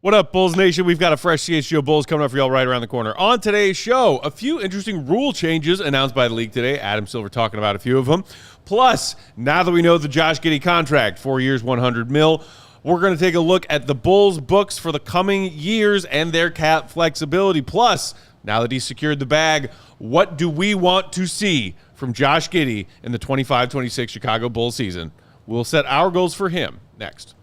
What up, Bulls Nation? We've got a fresh CHGO Bulls coming up for y'all right around the corner. On today's show, a few interesting rule changes announced by the league today. Adam Silver talking about a few of them. Plus, now that we know the Josh Giddey contract, 4 years, $100 million, we're going to take a look at the Bulls' books for the coming years and their cap flexibility. Plus, now that he's secured the bag, what do we want to see from Josh Giddey in the 25-26 Chicago Bulls season? We'll set our goals for him next.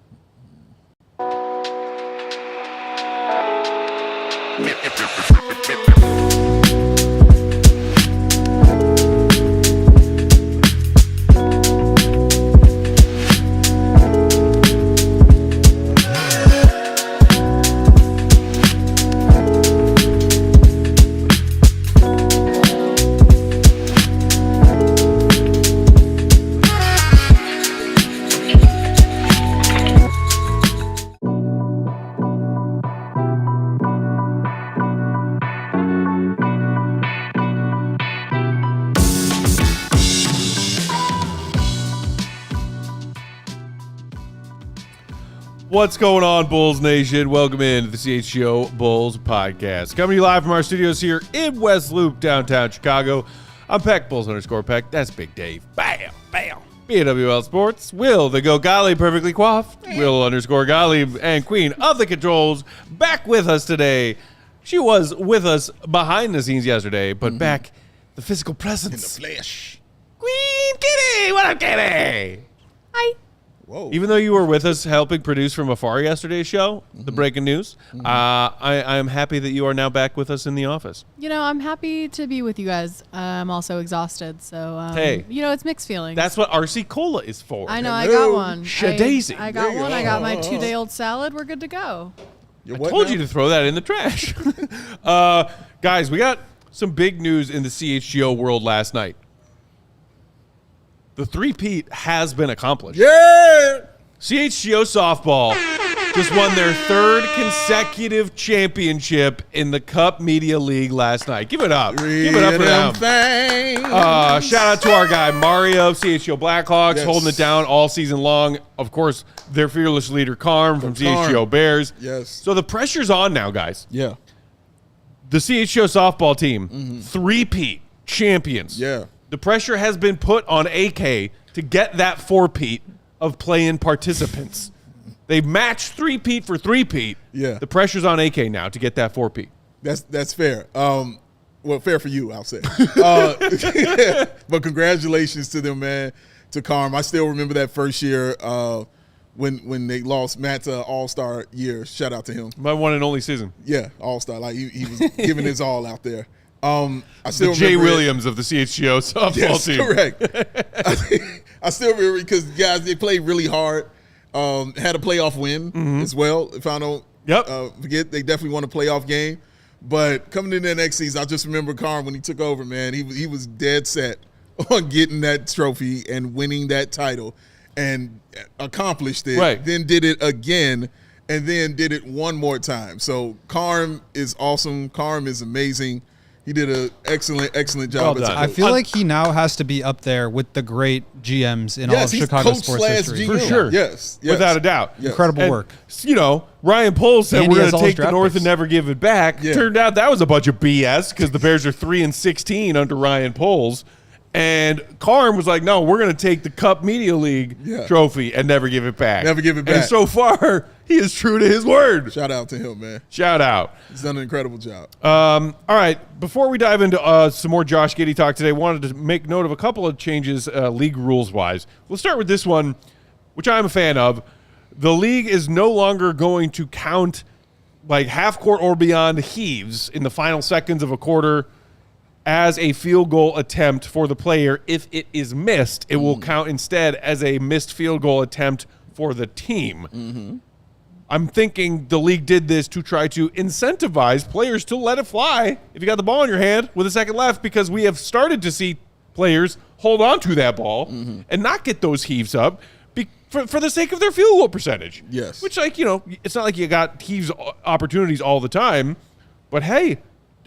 What's going on, Bulls Nation? Welcome in to the CHGO Bulls podcast. Coming to you live from our studios here in West Loop, downtown Chicago. I'm Peck, Bulls_Peck. That's Big Dave. Bam, bam. BWL Sports. Will the Go Gottlieb, perfectly coiffed. Will_Gottlieb and Queen of the Controls back with us today. She was with us behind the scenes yesterday, but back the physical presence. In the flesh. Queen Kitty. What up, Kitty? Hi. Whoa. Even though you were with us helping produce from afar yesterday's show, the breaking news, I am happy that you are now back with us in the office. You know, I'm happy to be with you guys. I'm also exhausted, so hey, you know, it's mixed feelings. That's what RC Cola is for. I know. I got one. Shadaisy. I got one. I got my 2-day-old salad. We're good to go. I told you to throw that in the trash. Guys, we got some big news in the CHGO world last night. The three-peat has been accomplished. Yeah! CHGO softball just won their third consecutive championship in the Cup Media League last night. Give it up. Give it up for them. Shout out to our guy Mario, CHGO Blackhawks, holding it down all season long. Of course, their fearless leader, Carm, from CHGO Bears. Yes. So the pressure's on now, guys. Yeah. The CHGO softball team, three-peat champions. Yeah. The pressure has been put on AK to get that four-peat of play-in participants. They've matched three-peat for three-peat. Yeah. The pressure's on AK now to get that four-peat. That's fair. Well, fair for you, I'll say. But congratulations to them, man, to Carm. I still remember that first year when they lost Matt's All-Star year. Shout out to him. My one and only season. Yeah, All-Star. Like he was giving his all out there. I still the Jay Williams of the CHGO softball team. Correct. I still remember because guys, they played really hard. Had a playoff win as well. If I don't forget, they definitely won a playoff game. But coming in the next season, I just remember Carm when he took over. Man, he was dead set on getting that trophy and winning that title, and accomplished it. Right. Then did it again, and then did it one more time. So Carm is awesome. Carm is amazing. He did an excellent job. Well done. I feel like he now has to be up there with the great GMs in all of Chicago sports history. GM. For sure. Yes. Without a doubt. Yes. Incredible work. You know, Ryan Poles said And we're he going has to all his take the draft North picks. and never give it back. Yeah. Turned out that was a bunch of BS because the Bears are 3-16 under Ryan Poles. And Carm was like, no, we're going to take the Cup Media League trophy and never give it back. Never give it back. And so far, he is true to his word. Shout out to him, man. Shout out. He's done an incredible job. All right. Before we dive into some more Josh Giddey talk today, wanted to make note of a couple of changes league rules-wise. We'll start with this one, which I'm a fan of. The league is no longer going to count like half-court or beyond heaves in the final seconds of a quarter as a field goal attempt for the player. If it is missed, it will count instead as a missed field goal attempt for the team. I'm thinking the league did this to try to incentivize players to let it fly if you got the ball in your hand with a second left, because we have started to see players hold on to that ball and not get those heaves up for the sake of their field goal percentage. Yes. Which, like, you know, it's not like you got heaves opportunities all the time, but hey,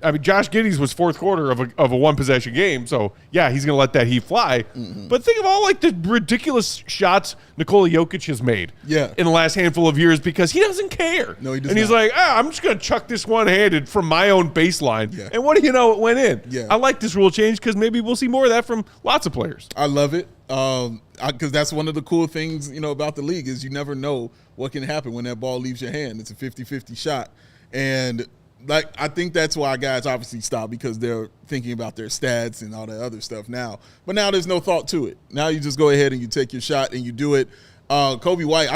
I mean, Josh Giddey's was fourth quarter of a one possession game, so yeah, he's going to let that heat fly. Mm-hmm. But think of all like the ridiculous shots Nikola Jokic has made in the last handful of years because he doesn't care. No, he doesn't. And he's like, I'm just going to chuck this one-handed from my own baseline. Yeah. And what do you know? It went in. Yeah. I like this rule change because maybe we'll see more of that from lots of players. I love it because that's one of the cool things, about the league is you never know what can happen when that ball leaves your hand. It's a 50-50 shot. And I think that's why guys obviously stop because they're thinking about their stats and all that other stuff now. But now there's no thought to it. Now you just go ahead and you take your shot and you do it. Coby White,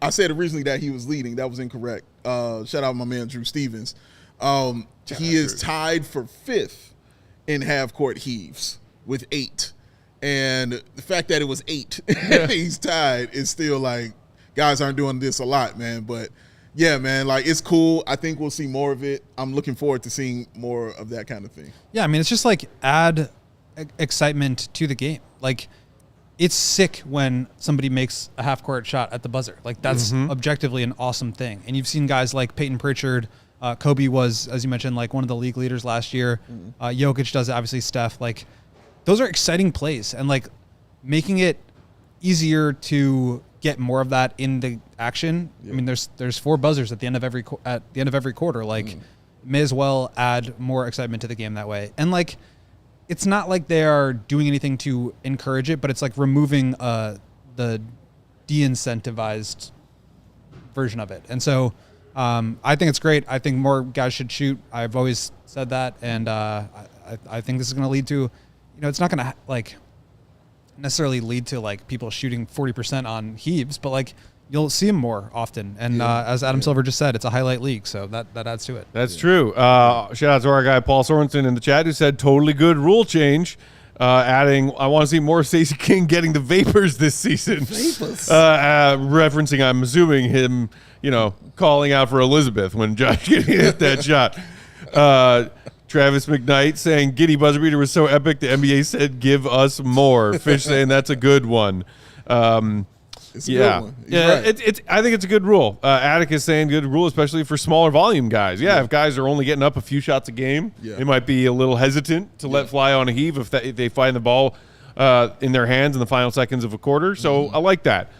I said originally that he was leading. That was incorrect. Shout out my man Drew Stevens. He is tied for 5th in half-court heaves with 8. And the fact that it was 8, he's tied is still like guys aren't doing this a lot, man. But yeah, man, it's cool. I think we'll see more of it. I'm looking forward to seeing more of that kind of thing. Yeah, I mean, it's just add excitement to the game. It's sick when somebody makes a half-court shot at the buzzer. That's objectively an awesome thing. And you've seen guys like Peyton Pritchard. Kobe was, as you mentioned, one of the league leaders last year. Jokic does it, obviously Steph. Those are exciting plays. And, making it easier to get more of that in the action. Yeah. I mean, there's 4 buzzers at the end of every quarter. May as well add more excitement to the game that way. And it's not like they are doing anything to encourage it, but it's removing the de-incentivized version of it. And so I think it's great. I think more guys should shoot. I've always said that, and I think this is going to lead to, it's not going to necessarily lead to people shooting 40% on heaves, but you'll see them more often. And as Adam Silver just said, it's a highlight league, so that adds to it. That's true. Shout out to our guy Paul Sorensen in the chat who said totally good rule change. Adding, I want to see more Stacey King getting the vapors this season. Vapors. Referencing, I'm assuming him, calling out for Elizabeth when Josh Giddey hit that shot. Travis McKnight saying Giddey buzzer beater was so epic the NBA said give us more. Fish saying that's a good one. It's a good one. Right. I think it's a good rule. Atticus saying good rule, especially for smaller volume guys. Yeah, if guys are only getting up a few shots a game, they might be a little hesitant to let fly on a heave if they find the ball in their hands in the final seconds of a quarter. So I like that.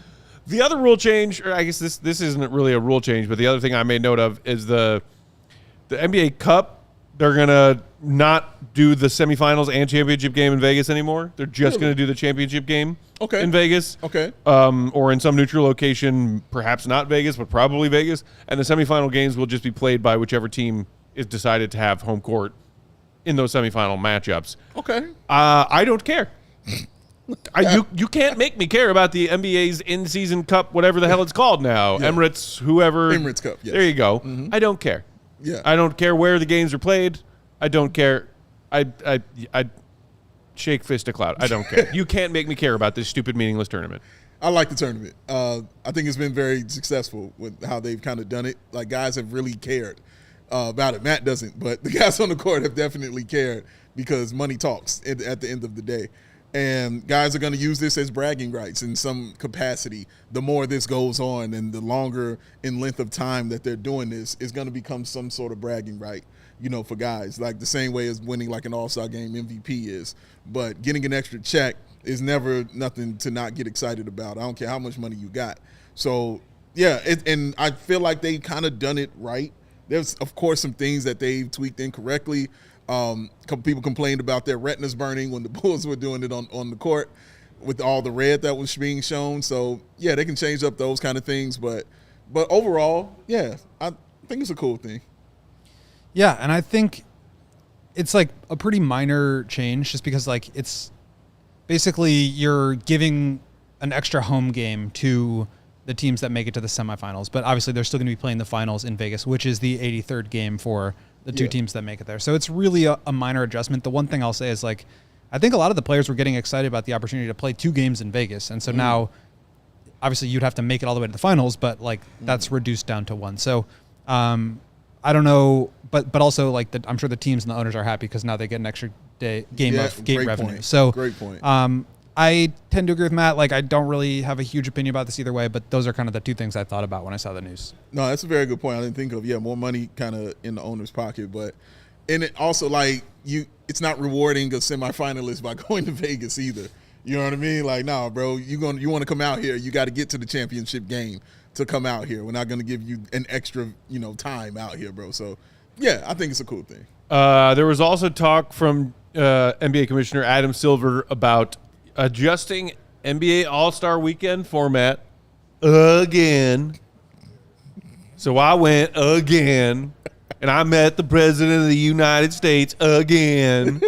The other rule change, or I guess this isn't really a rule change, but the other thing I made note of is the NBA Cup. They're going to not do the semifinals and championship game in Vegas anymore. They're just going to do the championship game in Vegas. Okay. Or in some neutral location, perhaps not Vegas, but probably Vegas. And the semifinal games will just be played by whichever team is decided to have home court in those semifinal matchups. Okay. I don't care. You can't make me care about the NBA's in-season cup, whatever the hell it's called now. Yeah. Emirates, whoever. Emirates Cup, yes. There you go. Mm-hmm. I don't care. Yeah. I don't care where the games are played. I don't care. I shake fist a cloud. I don't care. You can't make me care about this stupid, meaningless tournament. I like the tournament. I think it's been very successful with how they've kind of done it. Guys have really cared about it. Matt doesn't, but the guys on the court have definitely cared because money talks at the end of the day. And guys are going to use this as bragging rights in some capacity. The more this goes on and the longer in length of time that they're doing this, is going to become some sort of bragging right, for guys. The same way as winning an all-star game MVP is. But getting an extra check is never nothing to not get excited about. I don't care how much money you got. So, yeah, and I feel like they kind of done it right. There's, of course, some things that they've tweaked incorrectly. A couple people complained about their retinas burning when the Bulls were doing it on the court with all the red that was being shown. So, yeah, they can change up those kind of things. But overall, yeah, I think it's a cool thing. Yeah, and I think it's a pretty minor change just because it's basically you're giving an extra home game to the teams that make it to the semifinals. But obviously they're still going to be playing the finals in Vegas, which is the 83rd game for the two teams that make it there. So it's really a minor adjustment. The one thing I'll say is I think a lot of the players were getting excited about the opportunity to play 2 games in Vegas. And so now obviously you'd have to make it all the way to the finals, but that's reduced down to 1. So I don't know, but also I'm sure the teams and the owners are happy because now they get an extra game of gate revenue. Point. So great point. I tend to agree with Matt. I don't really have a huge opinion about this either way, but those are kind of the 2 things I thought about when I saw the news. No, that's a very good point. I didn't think of more money kind of in the owner's pocket, but and it also like it's not rewarding a semifinalist by going to Vegas either. You know what I mean? Like, nah, bro, you want to come out here, you got to get to the championship game to come out here. We're not going to give you an extra, time out here, bro. So, yeah, I think it's a cool thing. There was also talk from NBA Commissioner Adam Silver about adjusting NBA All-Star Weekend format again. So I went again, and I met the President of the United States again.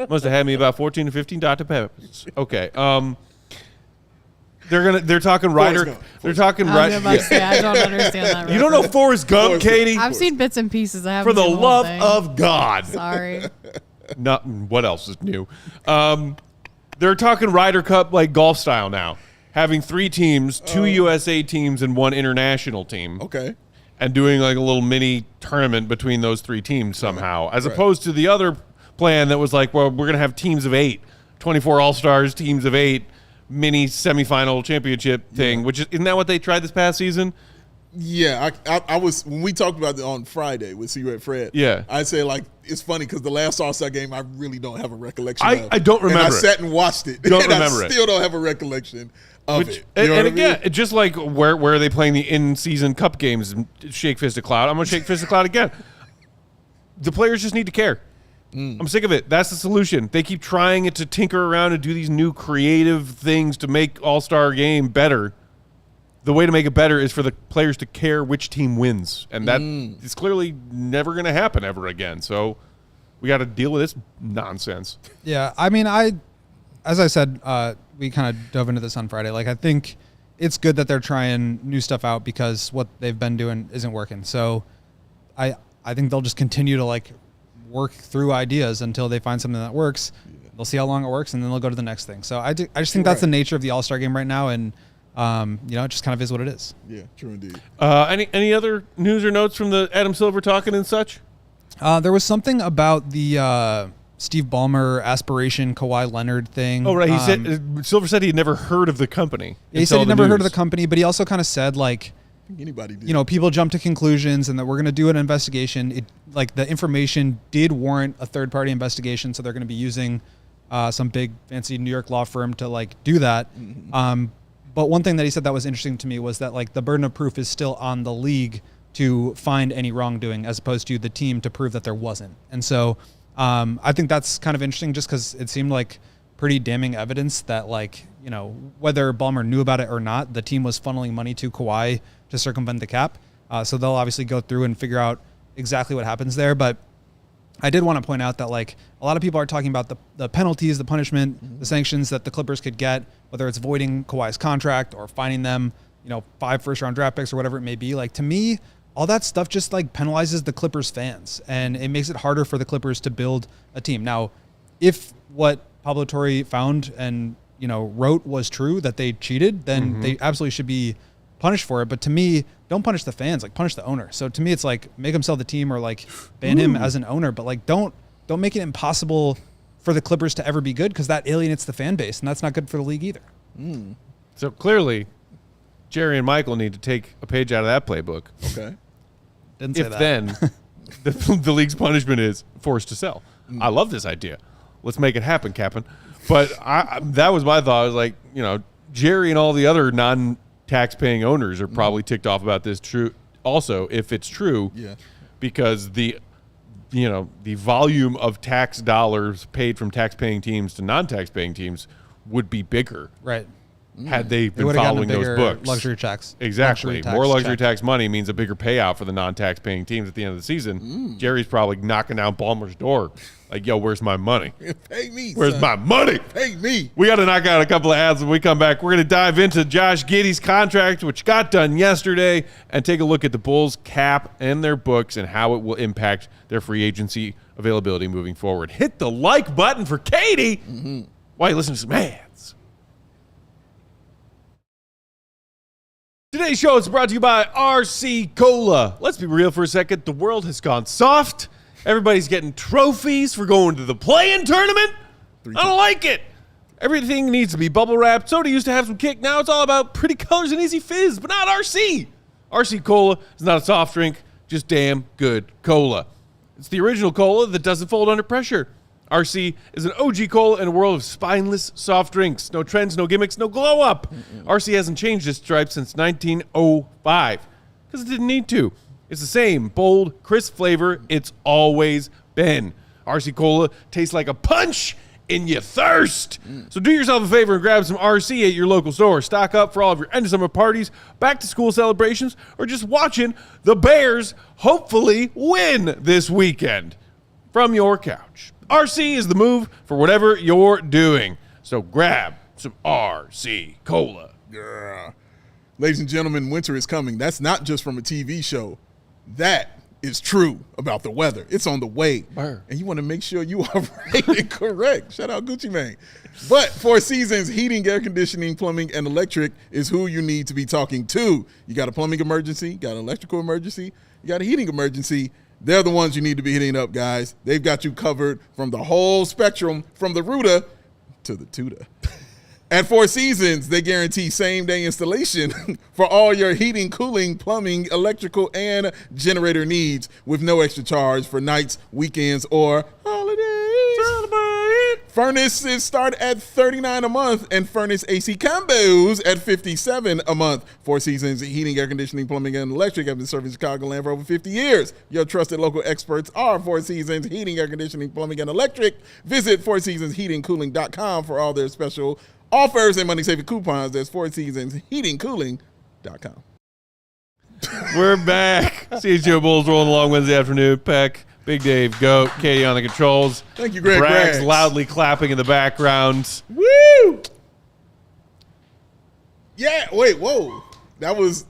Must have had me about 14 to 15 Dr. Peppers. Okay. They're talking Ryder. They're talking I was Ryder. about to say, I don't understand that. You don't know Forrest Gump, Katie? I've seen bits and pieces. I haven't For the seen whole love thing. of God. Sorry. Not what else is new. They're talking Ryder Cup like golf style now, having 3 teams, 2 USA teams and 1 international team. Okay. And doing like a little mini tournament between those 3 teams somehow, as opposed to the other plan that was like, well, we're going to have teams of 8, 24 All-Stars, teams of 8, mini semifinal championship thing, which isn't that what they tried this past season? Yeah, I was when we talked about it on Friday with C-Red Fred. Yeah, I said like it's funny because the last All-Star game I really don't have a recollection of. I don't remember. And I sat and watched it. I still don't have a recollection of it. And again, just like where are they playing the in-season cup games? Shake Fist of Cloud. I'm gonna shake Fist of Cloud again. The players just need to care. I'm sick of it. That's the solution. They keep trying it to tinker around and do these new creative things to make All-Star game better. The way to make it better is for the players to care which team wins. And that is clearly never going to happen ever again. So we got to deal with this nonsense. Yeah, I mean, as I said, we kind of dove into this on Friday. Like, I think it's good that they're trying new stuff out because what they've been doing isn't working. So I think they'll just continue to, like, work through ideas until they find something that works. Yeah. They'll see how long it works, and then they'll go to the next thing. So I just think that's the nature of the All-Star game right now, and it just kind of is what it is. Yeah, true indeed. Any other news or notes from the Adam Silver talking and such? There was something about the Steve Ballmer aspiration Kawhi Leonard thing. Oh, right. He said Silver said he had never heard of the company. Yeah, he said he'd never heard of the company, but he also kind of said, like, anybody did. People jump to conclusions and that we're going to do an investigation. The information did warrant a third-party investigation, so they're going to be using some big fancy New York law firm to, like, do that. Mm-hmm. But one thing that he said that was interesting to me was that, like, the burden of proof is still on the league to find any wrongdoing as opposed to the team to prove that there wasn't. And so I think that's kind of interesting just because it seemed like pretty damning evidence that, like, whether Ballmer knew about it or not, the team was funneling money to Kawhi to circumvent the cap. So they'll obviously go through and figure out exactly what happens there. But I did want to point out that, like, a lot of people are talking about the penalties, the punishment, the sanctions that the Clippers could get, whether it's voiding Kawhi's contract or fining them, 5 first-round draft picks or whatever it may be. Like, to me, all that stuff just, like, penalizes the Clippers fans, and it makes it harder for the Clippers to build a team. Now, if what Pablo Torre found and, wrote was true, that they cheated, then they absolutely should be punished for it. But to me, don't punish the fans, like, punish the owner. So to me, it's like, make him sell the team or, like, ban him as an owner, but, like, don't make it impossible for the Clippers to ever be good, because that alienates the fan base, and that's not good for the league either. So clearly, Jerry and Michael need to take a page out of that playbook. Okay. Didn't say that. Then the league's punishment is forced to sell. I love this idea. Let's make it happen, Captain. But that was my thought. I was like, Jerry and all the other non-tax-paying owners are probably ticked off about this. True. Also, if it's true, because the volume of tax dollars paid from tax-paying teams to non-tax-paying teams would be bigger. Right. Had they been following those books. Luxury tax. Exactly. More luxury tax money means a bigger payout for the non-tax paying teams at the end of the season. Jerry's probably knocking down Ballmer's door. Like, yo, where's my money? Pay me, Where's son. my money? Pay me. We got to knock out a couple of ads when we come back. We're going to dive into Josh Giddey's contract, which got done yesterday, and take a look at the Bulls' cap and their books and how it will impact their free agency availability moving forward. Hit the like button for Katie while you listen to some ads. Today's show is brought to you by RC Cola. Let's be real for a second. The world has gone soft. Everybody's getting trophies for going to the play-in tournament. I don't like it. Everything needs to be bubble wrapped. Soda used to have some kick. Now it's all about pretty colors and easy fizz, but not RC. RC Cola is not a soft drink, just damn good cola. It's the original cola that doesn't fold under pressure. RC is an OG cola in a world of spineless soft drinks. No trends, no gimmicks, no glow up. RC hasn't changed its stripe since 1905 because it didn't need to. It's the same bold, crisp flavor it's always been. RC Cola tastes like a punch in your thirst. So do yourself a favor and grab some RC at your local store. Stock up for all of your end of summer parties, back to school celebrations, or just watching the Bears hopefully win this weekend from your couch. RC is the move for whatever you're doing. So grab some RC Cola. Yeah. Ladies and gentlemen, winter is coming. That's not just from a TV show. That is true about the weather. It's on the way. Burr. And you want to make sure you are right and correct. Shout out Gucci Mane. But Four Seasons Heating, Air Conditioning, Plumbing, and Electric is who you need to be talking to. You got a plumbing emergency, got an electrical emergency, you got a heating emergency. They're the ones you need to be hitting up, guys. They've got you covered from the whole spectrum, from the rooter to the tutor. At Four Seasons, they guarantee same-day installation for all your heating, cooling, plumbing, electrical, and generator needs with no extra charge for nights, weekends, or holidays. Celebrate! Furnaces start at $39 a month, and furnace AC combos at $57 a month. Four Seasons Heating, Air Conditioning, Plumbing, and Electric have been serving Chicagoland for over 50 years. Your trusted local experts are Four Seasons Heating, Air Conditioning, Plumbing, and Electric. Visit fourseasonsheatingcooling.com for all their special offers and money-saving coupons. That's fourseasonsheatingcooling.com. We're back. CHGO Bulls rolling along Wednesday afternoon. Peck, Big Dave, Goat, Katie on the controls. Thank you, Greg. Braggs loudly clapping in the background. Woo! Yeah, wait, whoa. That was,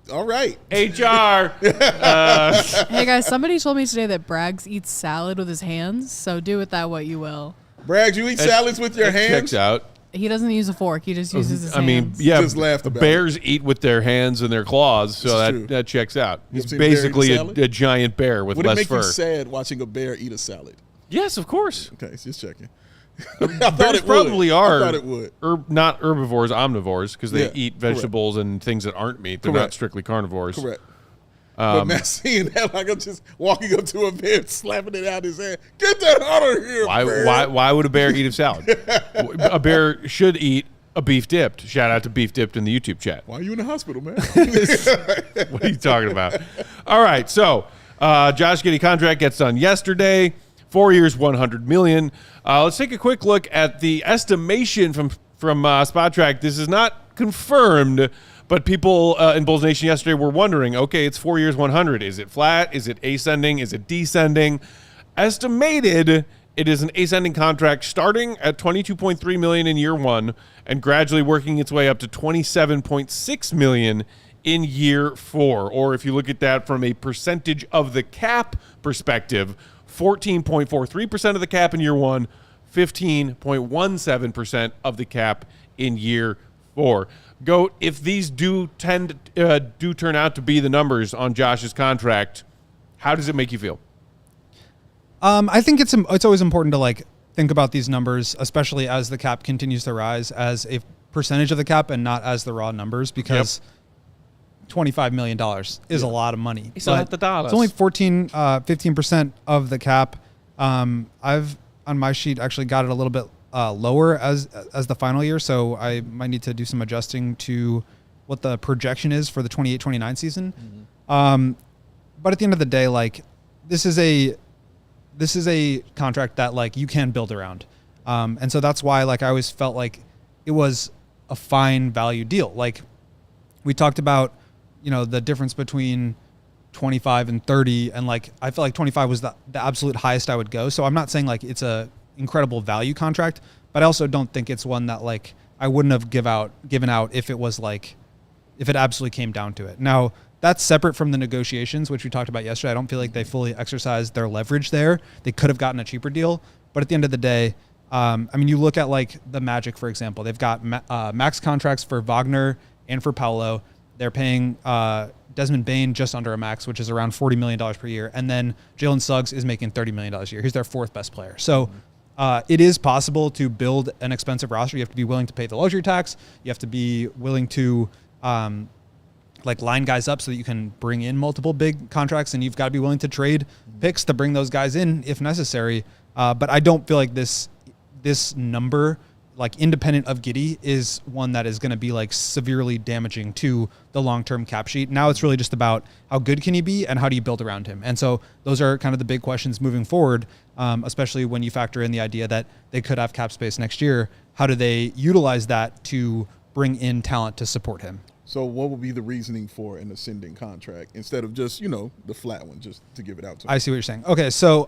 all right. HR. Hey guys, somebody told me today that Braggs eats salad with his hands, so do with that what you will. Braggs, you eat salads with your hands? Checks out. He doesn't use a fork, he just uses his hands. I mean, yeah, Just laughed about bears eat with their hands and their claws, so true. that checks out. He's seen a bear eat basically a salad? a giant bear with Would it less make fur. you sad watching a bear eat a salad? Yes, of course. Okay, just checking. I thought Bears it probably would. are I thought it would. not herbivores, omnivores, because they Yeah, eat vegetables and things that aren't meat. They're not Correct. strictly carnivores. Correct. But man, seeing that, like I'm just walking up to a bear, slapping it out his hand. Get that out of here, bear. Why would a bear eat a salad? A bear should eat a beef dipped. Shout out to beef dipped in the YouTube chat. Why are you in the hospital, man? What are you talking about? All right, so Josh Giddey contract gets done yesterday. 4 years, $100 million. Let's take a quick look at the estimation from SpotTrack. This is not confirmed, but people in Bulls Nation yesterday were wondering, okay, it's 4 years, 100. Is it flat? Is it ascending? Is it descending? Estimated, it is an ascending contract starting at $22.3 million in year one and gradually working its way up to $27.6 million in year four. Or if you look at that from a percentage of the cap perspective, 14.43% of the cap in year one, 15.17% of the cap in year four. Goat, if these do turn out to be the numbers on Josh's contract, how does it make you feel? I think it's always important to think about these numbers, especially as the cap continues to rise, as a percentage of the cap and not as the raw numbers, because $25 million is a lot of money. It's a lot of dollars. It's only 15% of the cap. I've on my sheet actually got it a little bit lower as the final year, so I might need to do some adjusting to what the projection is for the 28-29 season. Mm-hmm. But at the end of the day, this is a contract that you can build around, and so that's why I always felt like it was a fine value deal. We talked about, the difference between 25 and 30, and I felt like 25 was the absolute highest I would go. So I'm not saying it's a incredible value contract, but I also don't think it's one that I wouldn't have given out if it was if it absolutely came down to it. Now that's separate from the negotiations, which we talked about yesterday. I don't feel like they fully exercised their leverage there. They could have gotten a cheaper deal, but at the end of the day, you look at the Magic, for example. They've got max contracts for Wagner and for Paolo. They're paying Desmond Bane just under a max, which is around $40 million per year. And then Jalen Suggs is making $30 million a year. He's their fourth best player. So it is possible to build an expensive roster. You have to be willing to pay the luxury tax. You have to be willing to line guys up so that you can bring in multiple big contracts. And you've got to be willing to trade picks to bring those guys in if necessary. But I don't feel like this number, like independent of Giddey, is one that is going to be like severely damaging to the long-term cap sheet. Now it's really just about how good can he be and how do you build around him. And so those are kind of the big questions moving forward, especially when you factor in the idea that they could have cap space next year. How do they utilize that to bring in talent to support him? So what would be the reasoning for an ascending contract instead of just, the flat one, just to give it out to him? I see what you're saying. Okay, so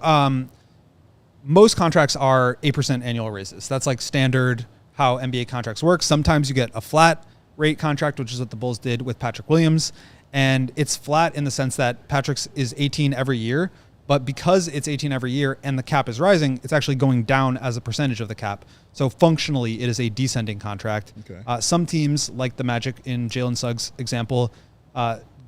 most contracts are 8% annual raises. That's like standard how NBA contracts work. Sometimes you get a flat rate contract, which is what the Bulls did with Patrick Williams. And it's flat in the sense that Patrick's is 18 every year. But because it's 18 every year and the cap is rising, it's actually going down as a percentage of the cap. So functionally, it is a descending contract. Okay. Some teams, like the Magic in Jalen Suggs' example,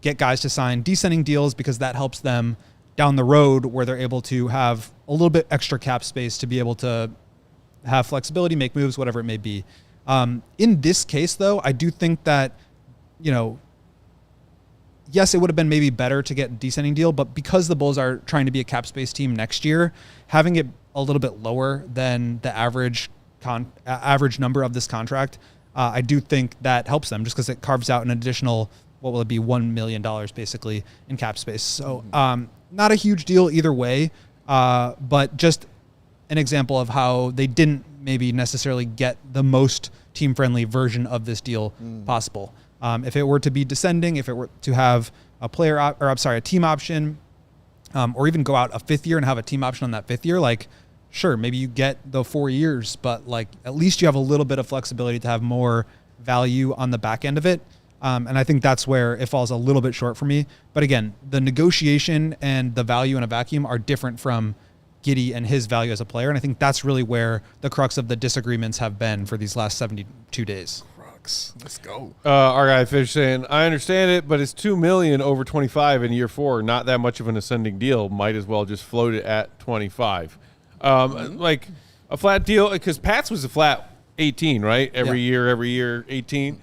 get guys to sign descending deals because that helps them down the road where they're able to have a little bit extra cap space to be able to have flexibility, make moves, whatever it may be. In this case, though, I do think that, yes, it would have been maybe better to get a descending deal, but because the Bulls are trying to be a cap space team next year, having it a little bit lower than the average number of this contract, I do think that helps them just because it carves out an additional, what will it be, $1 million basically in cap space. So not a huge deal either way, but just an example of how they didn't maybe necessarily get the most team-friendly version of this deal possible. If it were to be descending, if it were to have a team option, or even go out a fifth year and have a team option on that fifth year, like, sure, maybe you get the 4 years, but like at least you have a little bit of flexibility to have more value on the back end of it. And I think that's where it falls a little bit short for me. But again, the negotiation and the value in a vacuum are different from Giddey and his value as a player. And I think that's really where the crux of the disagreements have been for these last 72 days. Let's go. Our guy Fish saying, I understand it, but it's $2 million over 25 in year 4. Not that much of an ascending deal. Might as well just float it at 25. Like a flat deal, because Pat's was a flat 18, right? Every year, 18.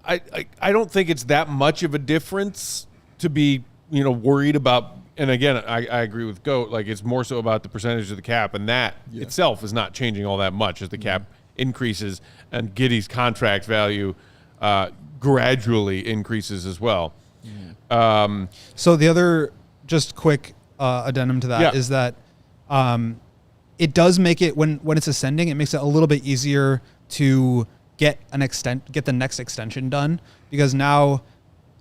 I don't think it's that much of a difference to be, worried about. And again, I agree with Goat. Like, it's more so about the percentage of the cap, and that itself is not changing all that much as the cap increases and Giddey's contract value gradually increases as well. So the other just quick addendum to that is that it does make it, when it's ascending, it makes it a little bit easier to get the next extension done, because now,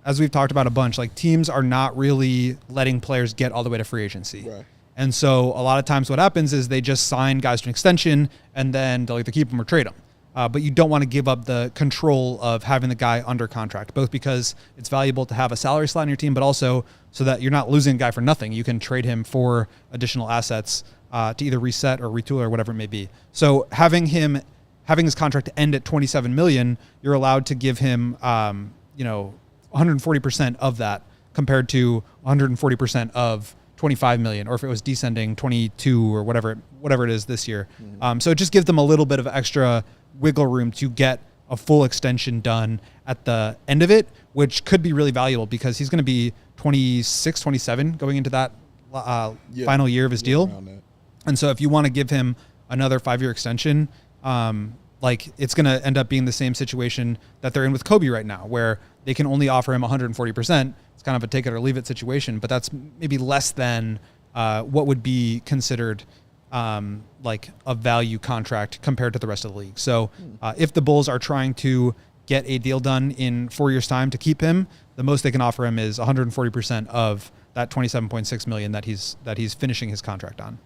as we've talked about a bunch, like teams are not really letting players get all the way to free agency. Right. And so a lot of times what happens is they just sign guys to an extension and then they'll either keep them or trade them. But you don't want to give up the control of having the guy under contract, both because it's valuable to have a salary slot in your team, but also so that you're not losing a guy for nothing. You can trade him for additional assets to either reset or retool or whatever it may be. So having his contract end at $27 million, you're allowed to give him 140% of that compared to 140% of $25 million, or if it was descending 22 or whatever it is this year. So it just gives them a little bit of extra wiggle room to get a full extension done at the end of it, which could be really valuable because he's going to be 26, 27 going into that final year of his deal. And so if you want to give him another 5-year extension, it's going to end up being the same situation that they're in with Coby right now, where they can only offer him 140%. It's kind of a take it or leave it situation, but that's maybe less than what would be considered like a value contract compared to the rest of the league. So if the Bulls are trying to get a deal done in 4 years' time to keep him, the most they can offer him is 140% of that $27.6 million that he's finishing his contract on.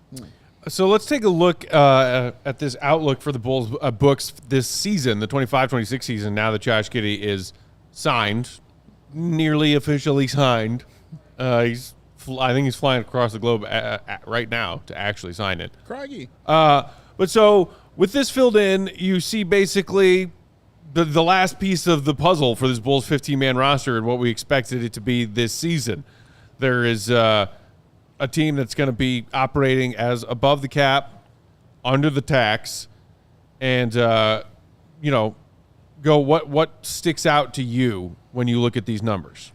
So let's take a look at this outlook for the Bulls books this season, the 25-26 season, now that Josh Giddey is signed, nearly officially signed. I think he's flying across the globe right now to actually sign it. Craggy. But so with this filled in, you see basically the last piece of the puzzle for this Bulls 15-man roster and what we expected it to be this season. There is a team that's going to be operating as above the cap, under the tax, and what sticks out to you when you look at these numbers?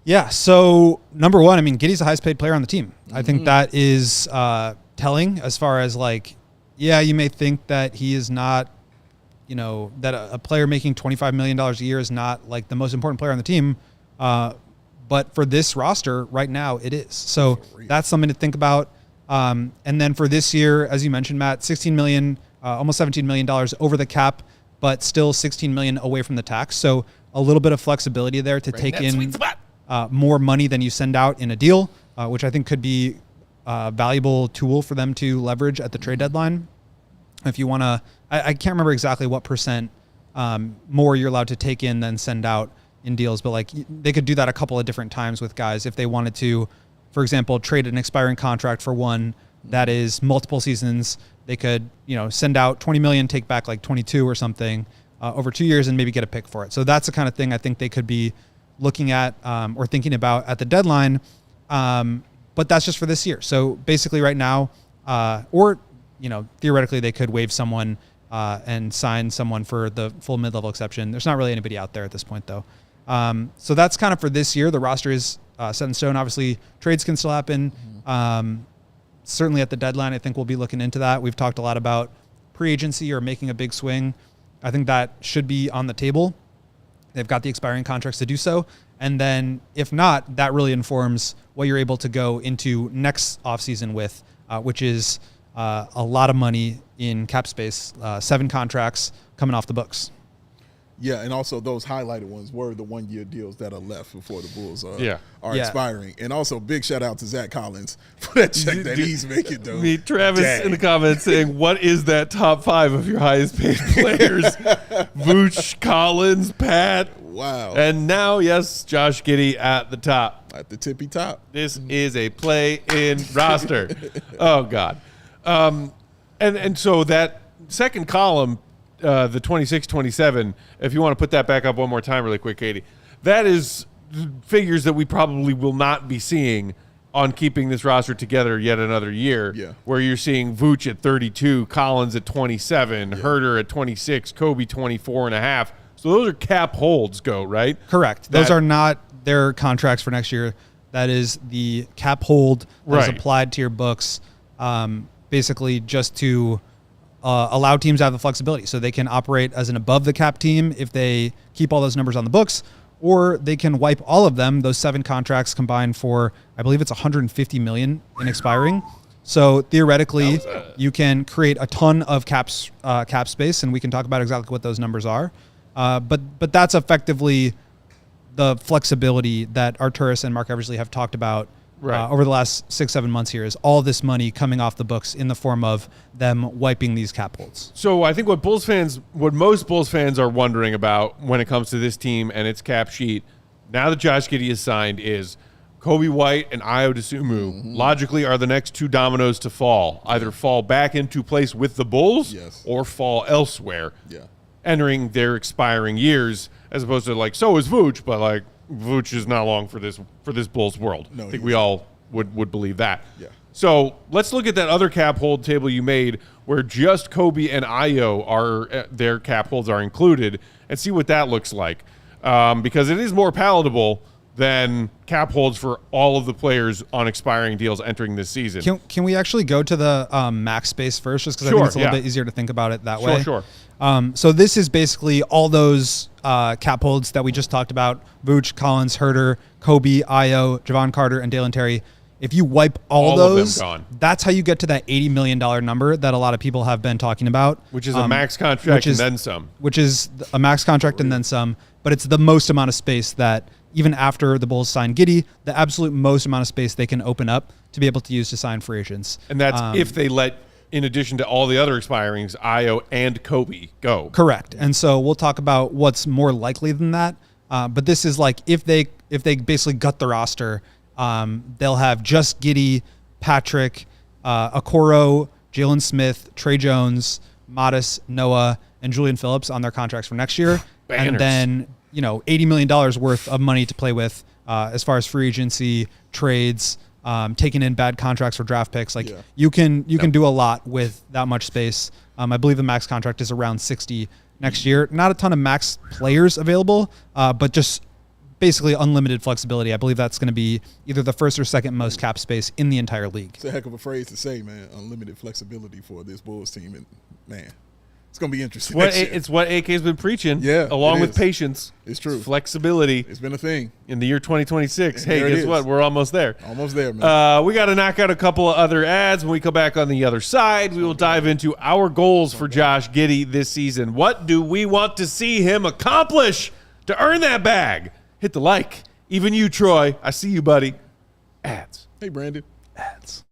Yeah. So number one, I mean, Giddey's the highest paid player on the team. I think that is telling as far as like, yeah, you may think that he is not, that a player making $25 million a year is not like the most important player on the team. But for this roster right now, it is. So that's something to think about. And then for this year, as you mentioned, Matt, $16 million, almost $17 million over the cap, but still $16 million away from the tax. So a little bit of flexibility there to take in more money than you send out in a deal, which I think could be a valuable tool for them to leverage at the trade deadline. If you want to, I can't remember exactly what percent more you're allowed to take in than send out in deals, but like they could do that a couple of different times with guys if they wanted to, for example, trade an expiring contract for one that is multiple seasons. They could, send out 20 million, take back like 22 or something over 2 years and maybe get a pick for it. So that's the kind of thing I think they could be looking at or thinking about at the deadline. But that's just for this year. So basically right now, theoretically they could waive someone and sign someone for the full mid-level exception. There's not really anybody out there at this point though. So that's kind of for this year. The roster is set in stone. Obviously trades can still happen. Certainly at the deadline, I think we'll be looking into that. We've talked a lot about pre-agency or making a big swing. I think that should be on the table. They've got the expiring contracts to do so. And then if not, that really informs what you're able to go into next offseason with, which is a lot of money in cap space, 7 contracts coming off the books. Yeah, and also those highlighted ones were the 1-year deals that are left before the Bulls are expiring. And also big shout out to Zach Collins for that check that he's making, though. Meet Travis in the comments saying, what is that top 5 of your highest paid players? Vooch, Collins, Pat. Wow. And now, yes, Josh Giddey at the top. At the tippy top. This is a play-in roster. Oh, God. And so that second column, the 26-27, if you want to put that back up one more time really quick, Katie, that is figures that we probably will not be seeing on keeping this roster together yet another year, where you're seeing Vooch at 32, Collins at 27, Herter at 26, Coby 24.5. So those are cap holds right? Correct. Those are not their contracts for next year. That is the cap hold that is applied to your books, basically just to allow teams to have the flexibility so they can operate as an above the cap team if they keep all those numbers on the books, or they can wipe all of them, those 7 contracts combined for, I believe it's $150 million in expiring. So theoretically, you can create a ton of cap space, and we can talk about exactly what those numbers are. But that's effectively the flexibility that Arturas and Mark Eversley have talked about over the last 6-7 months here, is all this money coming off the books in the form of them wiping these cap holds. So I think what most Bulls fans are wondering about when it comes to this team and its cap sheet, now that Josh Giddey is signed, is Coby White and Ayo Dosunmu logically are the next 2 dominoes to fall, either fall back into place with the Bulls or fall elsewhere, entering their expiring years, as opposed to like, so is Vooch, but like Vooch is not long for this Bulls world. No, I think we all would believe that. Yeah. So let's look at that other cap hold table you made where just Coby and Ayo are their cap holds are included, and see what that looks like. Because it is more palatable than cap holds for all of the players on expiring deals entering this season. Can we actually go to the max space first, just because I think it's a little bit easier to think about it that way? Sure. So this is basically all those cap holds that we just talked about: Vooch, Collins, Herter, Coby, Ayo, Javon Carter, and Dalen Terry. If you wipe all those, of them gone. That's how you get to that $80 million number that a lot of people have been talking about. Which is a max contract and then some. Which is a max contract and then some. But it's the most amount of space that, even after the Bulls sign Giddey, the absolute most amount of space they can open up to be able to use to sign free agents. And that's if they let, in addition to all the other expirings, Ayo and Coby go. Correct. And so we'll talk about what's more likely than that. But this is like if they basically gut the roster, they'll have just Giddey, Patrick, Okoro, Jalen Smith, Trey Jones, Modis, Noah, and Julian Phillips on their contracts for next year. Banners. And then, $80 million worth of money to play with as far as free agency, trades, taking in bad contracts for draft picks. You can do a lot with that much space. I believe the max contract is around 60 next year. Not a ton of max players available, but just basically unlimited flexibility. I believe that's going to be either the first or second most cap space in the entire league. It's a heck of a phrase to say, man. Unlimited flexibility for this Bulls team, and man, it's going to be interesting. It's what AK's been preaching. Yeah, along with patience. It's true. Flexibility. It's been a thing in the year 2026. And hey, guess what? We're almost there. Almost there, man. We got to knock out a couple of other ads. When we come back on the other side, we will dive into our goals for Josh Giddey this season. What do we want to see him accomplish to earn that bag? Hit the like. Even you, Troy. I see you, buddy. Ads. Hey, Brandon. Ads.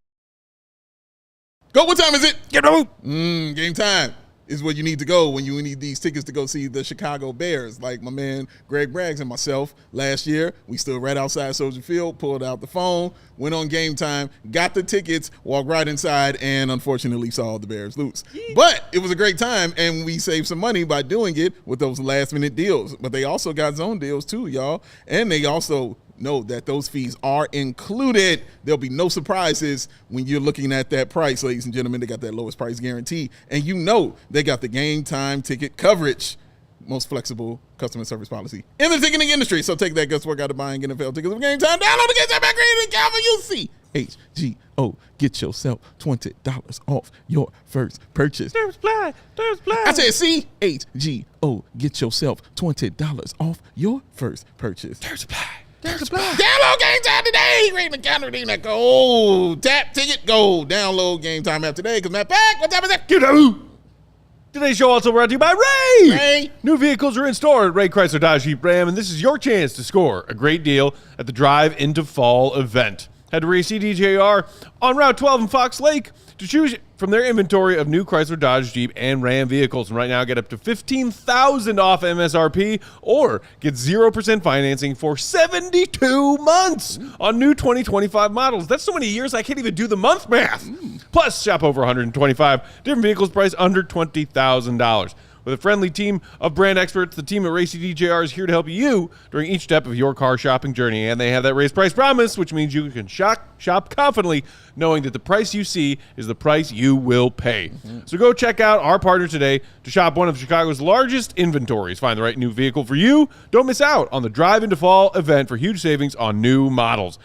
Go. What time is it? Get out. Game time is where you need to go when you need these tickets to go see the Chicago Bears. Like my man Greg Braggs and myself last year, we stood right outside Soldier Field, pulled out the phone, went on Game Time, got the tickets, walked right inside, and unfortunately saw the Bears lose. But it was a great time, and we saved some money by doing it with those last-minute deals. But they also got zone deals too, y'all. And they also know that those fees are included. There'll be no surprises when you're looking at that price, ladies and gentlemen. They got that lowest price guarantee. And you know they got the Game Time ticket coverage. Most flexible customer service policy in the ticketing industry. So take that guesswork out of buying NFL tickets with Game Time. Download the Game Time back and Calvin UC. CHGO. Get yourself $20 off your first purchase. There's black. I said CHGO. Get yourself $20 off your first purchase. There's black. Download Game Time today. Read the counter, redeem that gold. Tap ticket, gold. Download Game Time app today. Because Matt Peck, what time is it? Get out. Today's show also brought to you by Ray. Ray. New vehicles are in store at Ray Chrysler Dodge Jeep Ram, and this is your chance to score a great deal at the Drive into Fall event. Head to Ray CDJR on Route 12 in Fox Lake to choose from their inventory of new Chrysler, Dodge, Jeep, and Ram vehicles. And right now, get up to $15,000 off MSRP or get 0% financing for 72 months on new 2025 models. That's so many years, I can't even do the month math. Plus, shop over 125 different vehicles priced under $20,000. With a friendly team of brand experts, the team at Ray CDJR is here to help you during each step of your car shopping journey. And they have that raised price promise, which means you can shop confidently knowing that the price you see is the price you will pay. So go check out our partner today to shop one of Chicago's largest inventories. Find the right new vehicle for you. Don't miss out on the Drive into Fall event for huge savings on new models.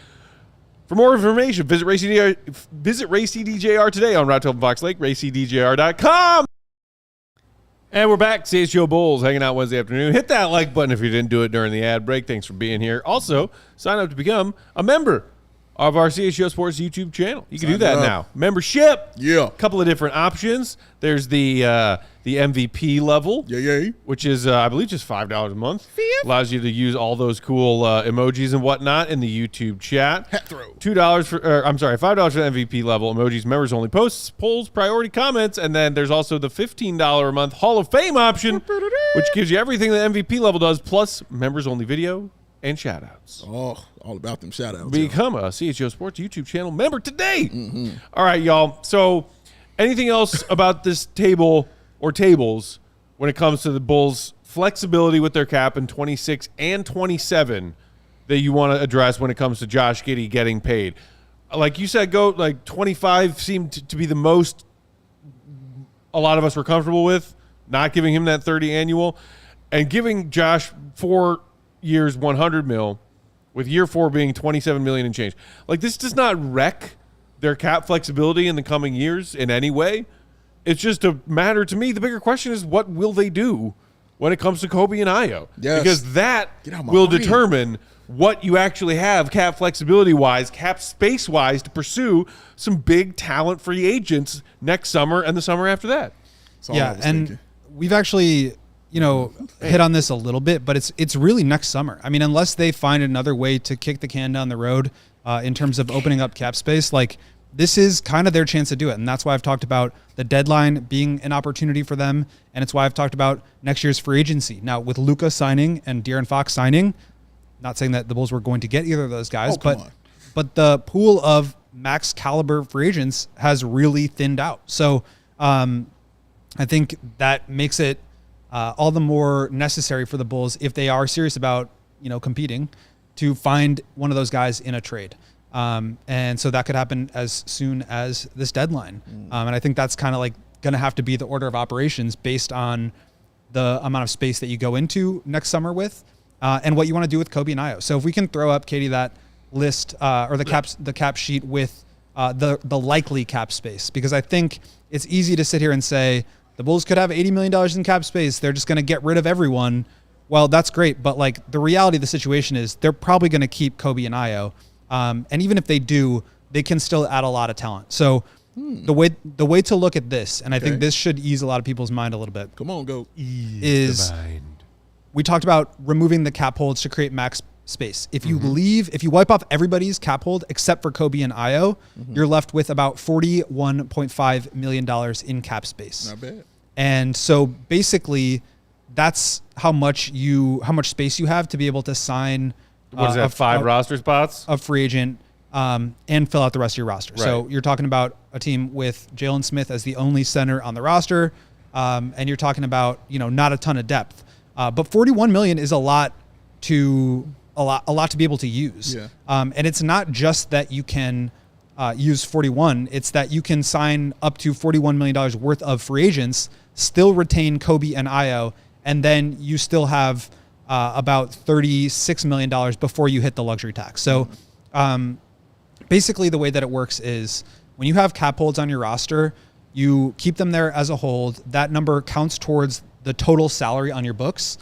For more information, visit Ray CDJR today on Route 12 Fox Lake, raycdjr.com. And we're back. CHGO Bulls hanging out Wednesday afternoon. Hit that like button if you didn't do it during the ad break. Thanks for being here. Also, sign up to become a member of our CHGO Sports YouTube channel. You can do that now. Membership. Yeah. A couple of different options. There's the MVP level. Yeah. Which is, I believe, just $5 a month. Allows you to use all those cool emojis and whatnot in the YouTube chat. Hat throw. $5 for the MVP level emojis, members only posts, polls, priority comments, and then there's also the $15 a month Hall of Fame option, which gives you everything the MVP level does, plus members only video and shout outs. Oh, all about them shout outs. Become a CHGO Sports YouTube channel member today. All right, y'all. So anything else about this table or tables when it comes to the Bulls' flexibility with their cap in 26 and 27 that you want to address when it comes to Josh Giddey getting paid? Like you said, 25 seemed to be the most a lot of us were comfortable with, not giving him that 30 annual, and giving Josh 4 years, $100 million, with year 4 being $27 million and change. Like, this does not wreck their cap flexibility in the coming years in any way. It's just a matter, to me, the bigger question is, what will they do when it comes to Coby and Ayo? Yes. Because that will determine what you actually have cap flexibility-wise, cap space-wise, to pursue some big talent free agents next summer and the summer after that. Yeah, and we've actually, hit on this a little bit, but it's really next summer. I mean, unless they find another way to kick the can down the road in terms of opening up cap space, like, this is kind of their chance to do it. And that's why I've talked about the deadline being an opportunity for them. And it's why I've talked about next year's free agency. Now, with Luka signing and De'Aaron Fox signing, not saying that the Bulls were going to get either of those guys, but the pool of max caliber free agents has really thinned out. So I think that makes it all the more necessary for the Bulls, if they are serious about, competing, to find one of those guys in a trade. And so that could happen as soon as this deadline. And I think that's kind of like going to have to be the order of operations based on the amount of space that you go into next summer with. and what you want to do with Coby and Ayo. So if we can throw up, Katie, that list or the cap sheet with the likely cap space, because I think it's easy to sit here and say the Bulls could have $80 million in cap space. They're just going to get rid of everyone. Well, that's great, but like the reality of the situation is they're probably going to keep Coby and Ayo, and even if they do, they can still add a lot of talent. So the way to look at this, and I think this should ease a lot of people's mind a little bit. Come on, go. Is we talked about removing the cap holds to create max space. If you if you wipe off everybody's cap hold except for Coby and Ayo, you're left with about $41.5 million in cap space. Not bad. And so basically, that's how much space you have to be able to sign. What is that? 5 roster spots? A free agent. And fill out the rest of your roster. Right. So you're talking about a team with Jalen Smith as the only center on the roster, and you're talking about not a ton of depth. But $41 million is a lot to be able to use. Yeah. And it's not just that you can use 41; it's that you can sign up to $41 million worth of free agents, still retain Coby and Ayo, and then you still have about $36 million before you hit the luxury tax. So. Basically, the way that it works is when you have cap holds on your roster, you keep them there as a hold. That number counts towards the total salary on your books,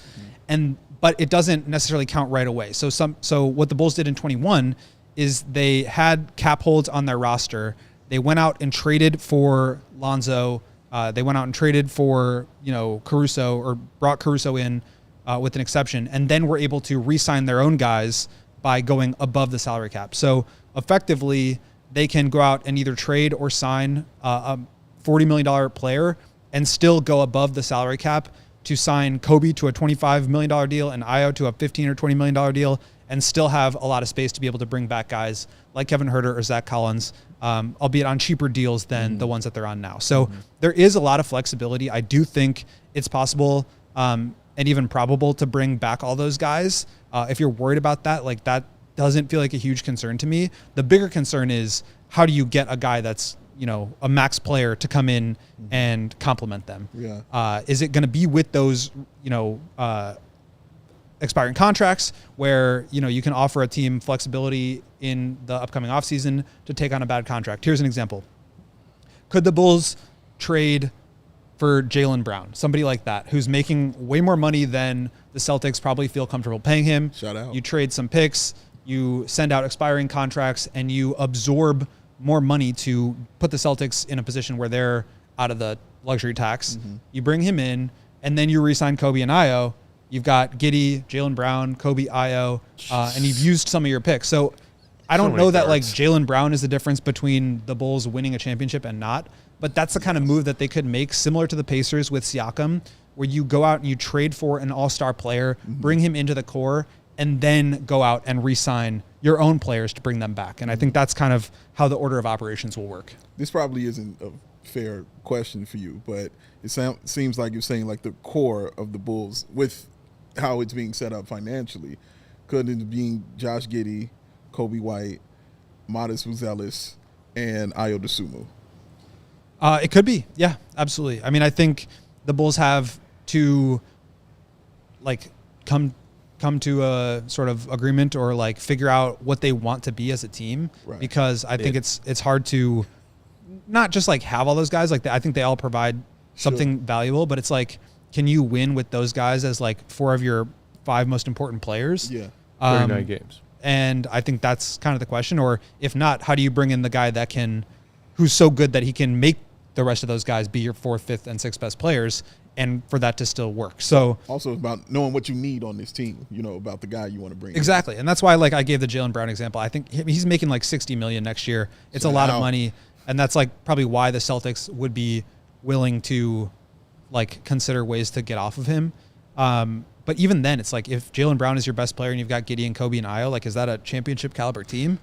but it doesn't necessarily count right away. So what the Bulls did in 21 is they had cap holds on their roster. They went out and traded for Lonzo. They went out and traded for Caruso, or brought Caruso in with an exception, and then were able to re-sign their own guys by going above the salary cap. So effectively, they can go out and either trade or sign a $40 million player and still go above the salary cap to sign Coby to a $25 million deal and Ayo to a $15 or $20 million deal, and still have a lot of space to be able to bring back guys like Kevin Huerter or Zach Collins, albeit on cheaper deals than the ones that they're on now. So there is a lot of flexibility. I do think it's possible and even probable to bring back all those guys. If you're worried about that, like that doesn't feel like a huge concern to me. The bigger concern is how do you get a guy that's, a max player to come in and complement them? Yeah. Is it going to be with those, expiring contracts where, you can offer a team flexibility in the upcoming offseason to take on a bad contract? Here's an example. Could the Bulls trade for Jaylen Brown, somebody like that, who's making way more money than the Celtics probably feel comfortable paying him? Shout out. You trade some picks, you send out expiring contracts, and you absorb more money to put the Celtics in a position where they're out of the luxury tax. You bring him in, and then you re-sign Coby and Ayo. You've got Giddey, Jaylen Brown, Coby, Ayo, and you've used some of your picks. So I don't know that like Jaylen Brown is the difference between the Bulls winning a championship and not. But that's the kind of move that they could make, similar to the Pacers with Siakam, where you go out and you trade for an all-star player, bring him into the core, and then go out and re-sign your own players to bring them back. And I think that's kind of how the order of operations will work. This probably isn't a fair question for you, but it seems like you're saying like the core of the Bulls, with how it's being set up financially, could end up being Josh Giddey, Coby White, Modest Buzelis, and Ayo Dosunmu. It could be. Yeah, absolutely. I mean, I think the Bulls have to like come to a sort of agreement or like figure out what they want to be as a team, right? Because I think it's hard to not just like have all those guys. Like I think they all provide something valuable, but it's like, can you win with those guys as like 4 of your 5 most important players? Yeah. 39 games. And I think that's kind of the question. Or if not, how do you bring in the guy who's so good that he can make the rest of those guys be your 4th, 5th, and 6th best players, and for that to still work? So also about knowing what you need on this team, about the guy you want to bring exactly. And that's why like I gave the Jaylen Brown example. I think he's making like $60 million next year. It's a lot of money, and that's like probably why the Celtics would be willing to like consider ways to get off of him. But even then, it's like if Jaylen Brown is your best player and you've got Giddey and Coby and Ayo, like is that a championship caliber team?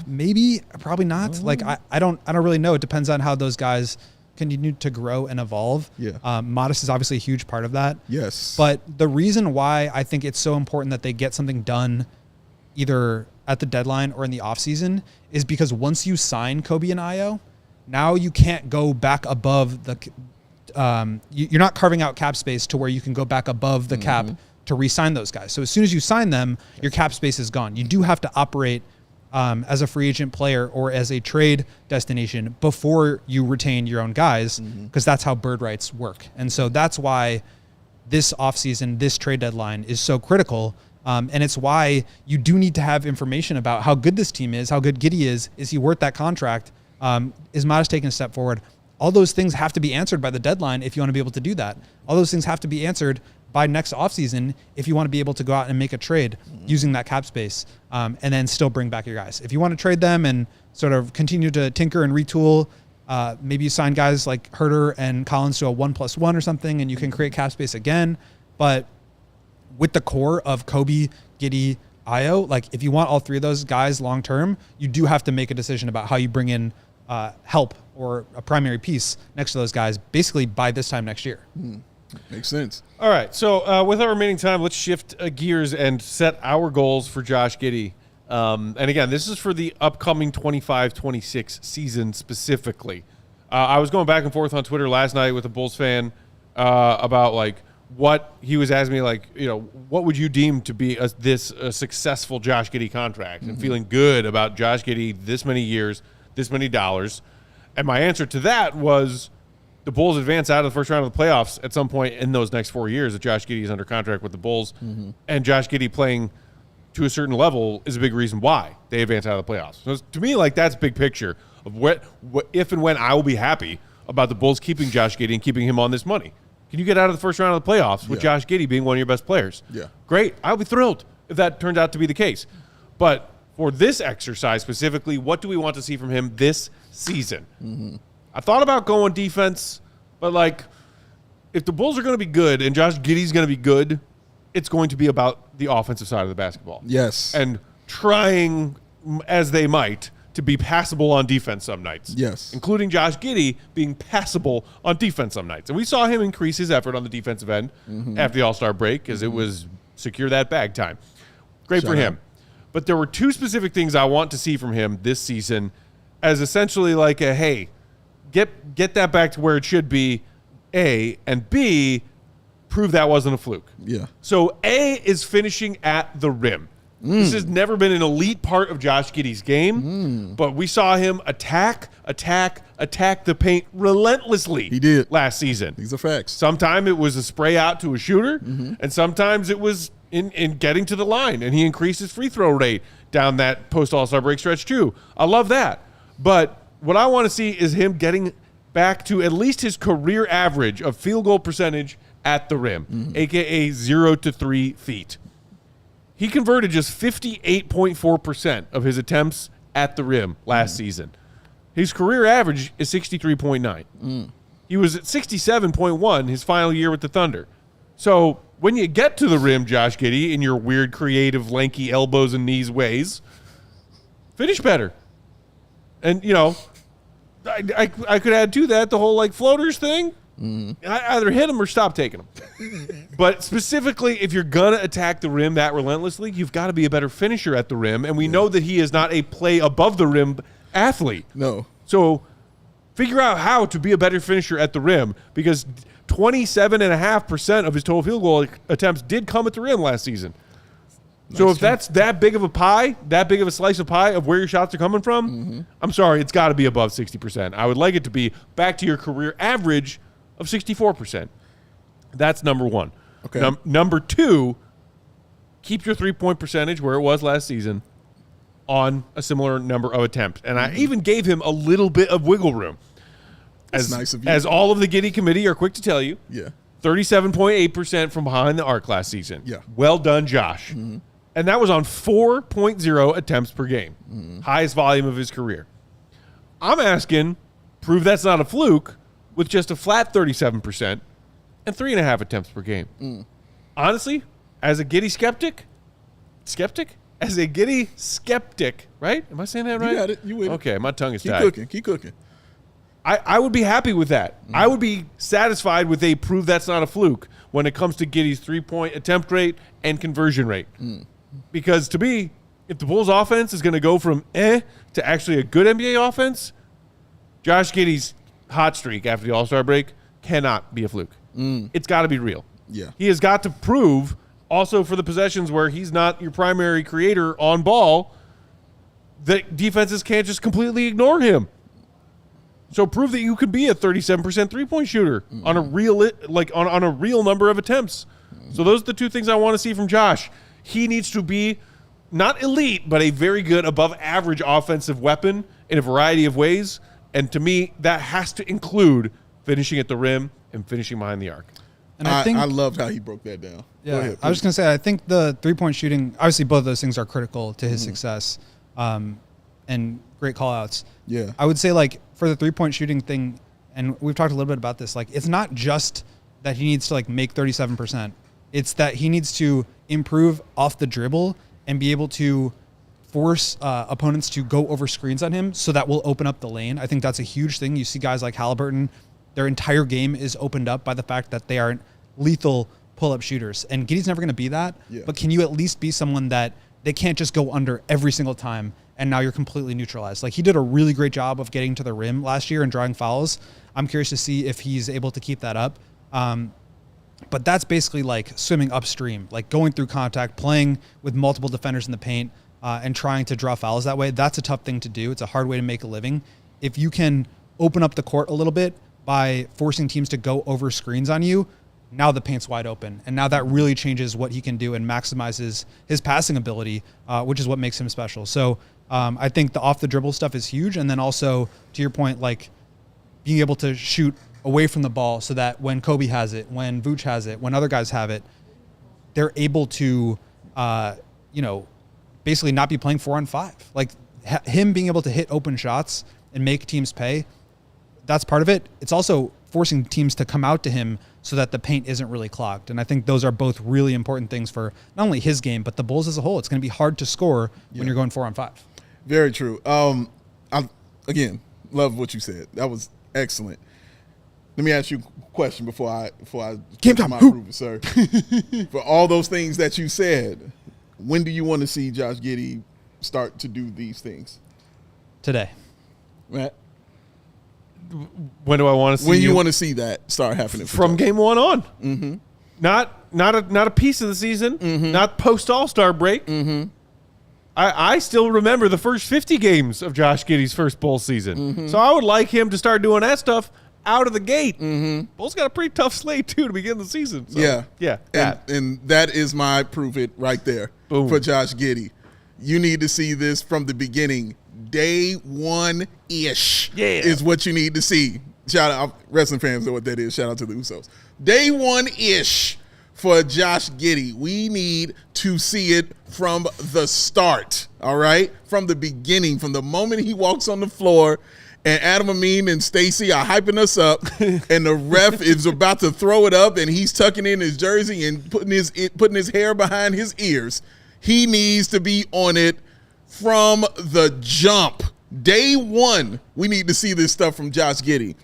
Maybe, probably not. Like I don't really know. It depends on how those guys continue to grow and evolve. Yeah. Modest is obviously a huge part of that. Yes. But the reason why I think it's so important that they get something done either at the deadline or in the offseason is because once you sign Coby and Ayo, now you can't go back above the you're not carving out cap space to where you can go back above the cap to re-sign those guys. So as soon as you sign them, your cap space is gone. You do have to operate as a free agent player or as a trade destination before you retain your own guys, because that's how bird rights work. And so that's why this offseason, this trade deadline is so critical. And it's why you do need to have information about how good this team is, how good Giddey is he worth that contract? Is Matas taking a step forward? All those things have to be answered by the deadline if you want to be able to do that. All those things have to be answered by next offseason if you want to be able to go out and make a trade using that cap space, and then still bring back your guys. If you want to trade them and sort of continue to tinker and retool, maybe you sign guys like Herter and Collins to a 1+1 or something, and you can create cap space again. But with the core of Coby, Giddey, Ayo, like if you want all three of those guys long term, you do have to make a decision about how you bring in help or a primary piece next to those guys basically by this time next year. Makes sense. All right, so with our remaining time, let's shift gears and set our goals for Josh Giddey. And again, this is for the upcoming 25-26 season specifically. I was going back and forth on Twitter last night with a Bulls fan about like what he was asking me, like, you know, what would you deem to be a successful Josh Giddey contract, and feeling good about Josh Giddey this many years, this many dollars. And my answer to that was the Bulls advance out of the first round of the playoffs at some point in those next 4 years that Josh Giddey is under contract with the Bulls. And Josh Giddey playing to a certain level is a big reason why they advance out of the playoffs. So to me, like, that's big picture of what if and when I will be happy about the Bulls keeping Josh Giddey and keeping him on this money. Can you get out of the first round of the playoffs with Josh Giddey being one of your best players? Yeah. Great. I'll be thrilled if that turns out to be the case. But for this exercise specifically, what do we want to see from him this season? I thought about going defense, but like if the Bulls are going to be good and Josh Giddey's going to be good, it's going to be about the offensive side of the basketball. Yes. And trying as they might to be passable on defense some nights. Yes. Including Josh Giddey being passable on defense some nights. And we saw him increase his effort on the defensive end after the All-Star break as it was secure that bag time. Great for him. But there were two specific things I want to see from him this season as essentially like a, hey, get that back to where it should be, A, and B, prove that wasn't a fluke. Yeah. So A is finishing at the rim. This has never been an elite part of Josh Giddey's game, but we saw him attack the paint relentlessly. He did last season. These are facts. Sometimes it was a spray out to a shooter, and sometimes it was in getting to the line, and he increased his free throw rate down that post-All-Star break stretch too. I love that. But what I want to see is him getting back to at least his career average of field goal percentage at the rim, a.k.a. 0 to 3 feet. He converted just 58.4% of his attempts at the rim last season. His career average is 63.9. He was at 67.1 his final year with the Thunder. So when you get to the rim, Josh Giddey, in your weird, creative, lanky elbows and knees ways, finish better. And, you know, I could add to that the whole, like, floaters thing. I either hit them or stop taking them. But specifically, if you're going to attack the rim that relentlessly, you've got to be a better finisher at the rim. And we know that he is not a play above the rim athlete. No. So figure out how to be a better finisher at the rim, because 27.5% of his total field goal attempts did come at the rim last season. So if that's that big of a pie, that big of a slice of pie of where your shots are coming from, I'm sorry, it's got to be above 60%. I would like it to be back to your career average of 64%. That's number one. Okay. Number two, keep your three-point percentage where it was last season on a similar number of attempts. And I even gave him a little bit of wiggle room. That's nice of you. As all of the Giddey committee are quick to tell you. Yeah. 37.8% from behind the arc last season. Yeah. Well done, Josh. And that was on 4.0 attempts per game. Highest volume of his career. I'm asking, prove that's not a fluke with just a flat 37% and 3.5 attempts per game. Honestly, as a Giddey skeptic, as a Giddey skeptic, right? Am I saying that right? You got it. You with it. Okay, my tongue is tied. Keep cooking. I would be happy with that. I would be satisfied with a prove that's not a fluke when it comes to Giddey's three-point attempt rate and conversion rate. Because to me, if the Bulls offense is going to go from to actually a good NBA offense, Josh Giddey's hot streak after the All-Star break cannot be a fluke. It's got to be real. Yeah. He has got to prove Also, for the possessions where he's not your primary creator on ball, the defenses can't just completely ignore him. So prove that you could be a 37% three-point shooter on a real on a real number of attempts. So those are the two things I want to see from Josh. He needs to be not elite, but a very good above-average offensive weapon in a variety of ways. And to me, that has to include finishing at the rim and finishing behind the arc. And I think I loved how he broke that down. Yeah, Go ahead, I was going to say, I think the three-point shooting, obviously both of those things are critical to his success, and great call-outs. Yeah. I would say, like, for the three-point shooting thing, and we've talked a little bit about this, like, it's not just that he needs to, like, make 37%. It's that he needs to improve off the dribble and be able to force opponents to go over screens on him, so that will open up the lane. I think that's a huge thing. You see guys like Halliburton, their entire game is opened up by the fact that they aren't lethal pull-up shooters. And Giddey's never going to be that, but can you at least be someone that they can't just go under every single time and now you're completely neutralized? Like, he did a really great job of getting to the rim last year and drawing fouls. I'm curious to see if he's able to keep that up. But that's basically like swimming upstream, like going through contact, playing with multiple defenders in the paint, and trying to draw fouls that way. That's a tough thing to do. It's a hard way to make a living. If you can open up the court a little bit by forcing teams to go over screens on you, now the paint's wide open. And now that really changes what he can do and maximizes his passing ability, which is what makes him special. So I think the off the dribble stuff is huge. And then also, to your point, like being able to shoot away from the ball so that when Coby has it, when Vooch has it, when other guys have it, they're able to, basically not be playing 4-on-5. Like him being able to hit open shots and make teams pay, that's part of it. It's also forcing teams to come out to him so that the paint isn't really clogged. And I think those are both really important things for not only his game, but the Bulls as a whole. It's going to be hard to score when you're going 4-on-5. Very true. I again love what you said. That was excellent. Let me ask you a question before I Game time. approval, sir. For all those things that you said, when do you want to see Josh Giddey start to do these things? Today. Matt? When do I want to see when you want to see that start happening from Josh? game one on? Mm-hmm. Not a piece of the season. Mm-hmm. Not post All-Star break. Mm-hmm. I still remember the first 50 games of Josh Giddey's first Bulls season. Mm-hmm. So I would like him to start doing that stuff out of the gate. Mm-hmm. Bulls got a pretty tough slate too to begin the season. So, yeah. And that is my prove it right there. Boom. For Josh Giddey. You need to see this from the beginning. Day one-ish is what you need to see. Shout out, wrestling fans know what that is. Shout out to the Usos. Day one-ish for Josh Giddey. We need to see it from the start, all right? From the beginning, from the moment he walks on the floor and Adam Amin and Stacy are hyping us up and the ref is about to throw it up and he's tucking in his jersey and putting his hair behind his ears. He needs to be on it from the jump. Day one, we need to see this stuff from Josh Giddey.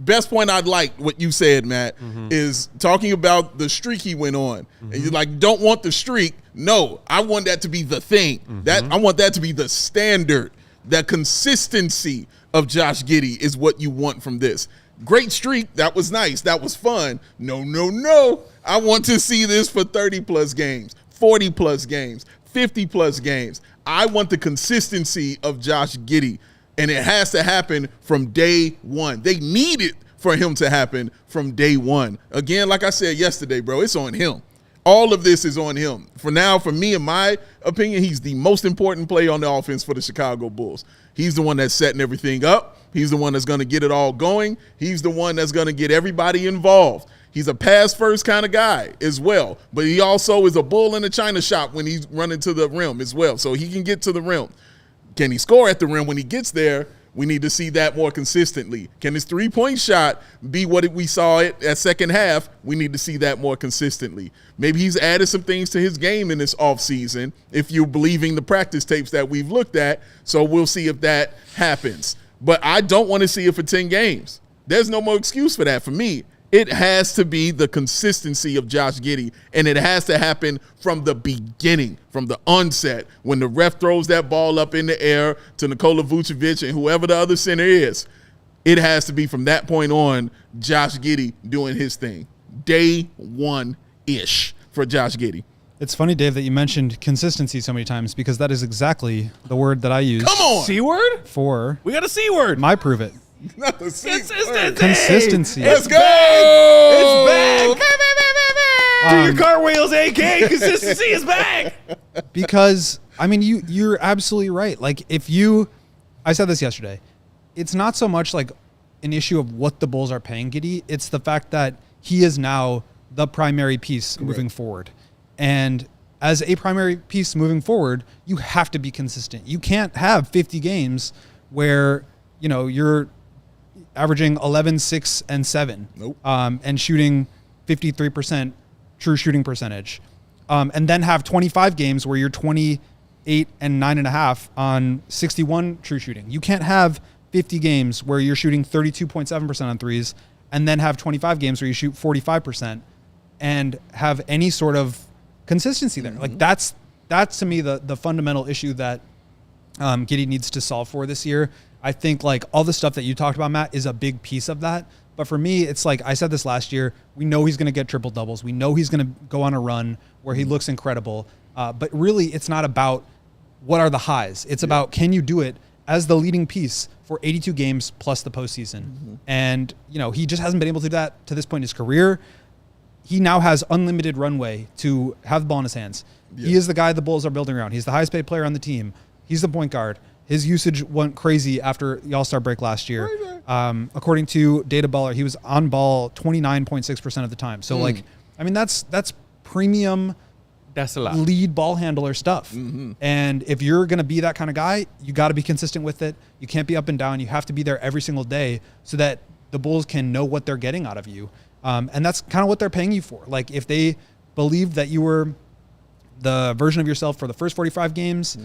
Best point I'd like what you said, Matt, is talking about the streak he went on. Mm-hmm. And you're like, don't want the streak. No, I want that to be the thing. Mm-hmm. I want that to be the standard. That consistency of Josh Giddey is what you want from this. Great streak. That was nice. That was fun. No. I want to see this for 30-plus games, 40-plus games, 50-plus games. I want the consistency of Josh Giddey, and it has to happen from day one. They need it for him to happen from day one. Again, like I said yesterday, bro, it's on him. All of this is on him. For now, for me, in my opinion, he's the most important player on the offense for the Chicago Bulls. He's the one that's setting everything up. He's the one that's going to get it all going. He's the one that's going to get everybody involved. He's a pass-first kind of guy as well. But he also is a bull in a china shop when he's running to the rim as well. So he can get to the rim. Can he score at the rim when he gets there? We need to see that more consistently. Can his three-point shot be what we saw it at second half? We need to see that more consistently. Maybe he's added some things to his game in this offseason, if you're believing the practice tapes that we've looked at. So we'll see if that happens. But I don't want to see it for 10 games. There's no more excuse for that for me. It has to be the consistency of Josh Giddey, and it has to happen from the beginning, from the onset, when the ref throws that ball up in the air to Nikola Vucevic and whoever the other center is. It has to be from that point on Josh Giddey doing his thing. Day one-ish for Josh Giddey. It's funny, Dave, that you mentioned consistency so many times because that is exactly the word that I use. Come on. C word? For We got a C word. my prove it. Not the C word. Consistency. Let's go. It's back. Do your cartwheels, AK. Consistency is back. Because I mean, you're absolutely right. Like I said this yesterday. It's not so much like an issue of what the Bulls are paying Giddey. It's the fact that he is now the primary piece moving forward. And as a primary piece moving forward, you have to be consistent. You can't have 50 games where, you're averaging 11, 6, and 7. Nope. And shooting 53% true shooting percentage. And then have 25 games where you're 28 and 9.5 on 61 true shooting. You can't have 50 games where you're shooting 32.7% on threes and then have 25 games where you shoot 45% and have any sort of consistency there. Like that's to me the fundamental issue that Giddey needs to solve for this year. I think like all the stuff that you talked about, Matt, is a big piece of that. But for me, it's like I said this last year, we know he's going to get triple doubles. We know he's going to go on a run where he looks incredible. But really, it's not about what are the highs. It's about can you do it as the leading piece for 82 games plus the postseason. And, he just hasn't been able to do that to this point in his career. He now has unlimited runway to have the ball in his hands. Yeah. He is the guy the Bulls are building around. He's the highest paid player on the team. He's the point guard. His usage went crazy after the All-Star break last year. According to Data Baller, he was on ball 29.6% of the time. So, that's premium That's a lot. lead ball handler stuff. And if you're going to be that kind of guy, you got to be consistent with it. You can't be up and down. You have to be there every single day so that the Bulls can know what they're getting out of you. And that's kind of what they're paying you for. Like if they believed that you were the version of yourself for the first 45 games,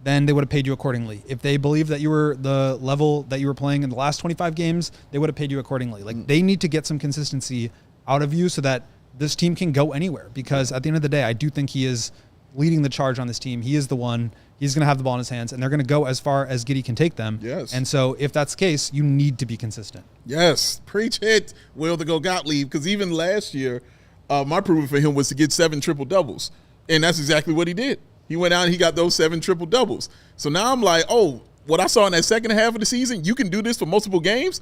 then they would have paid you accordingly. If they believed that you were the level that you were playing in the last 25 games, they would have paid you accordingly. Like they need to get some consistency out of you so that this team can go anywhere, because at the end of the day, I do think he is leading the charge on this team. He is the one. He's going to have the ball in his hands, and they're going to go as far as Giddey can take them. Yes. And so if that's the case, you need to be consistent. Yes. Preach it, Will the Go Gottlieb, because even last year, my proof for him was to get 7 triple-doubles, and that's exactly what he did. He went out and he got those 7 triple-doubles. So now I'm like, oh, what I saw in that second half of the season, you can do this for multiple games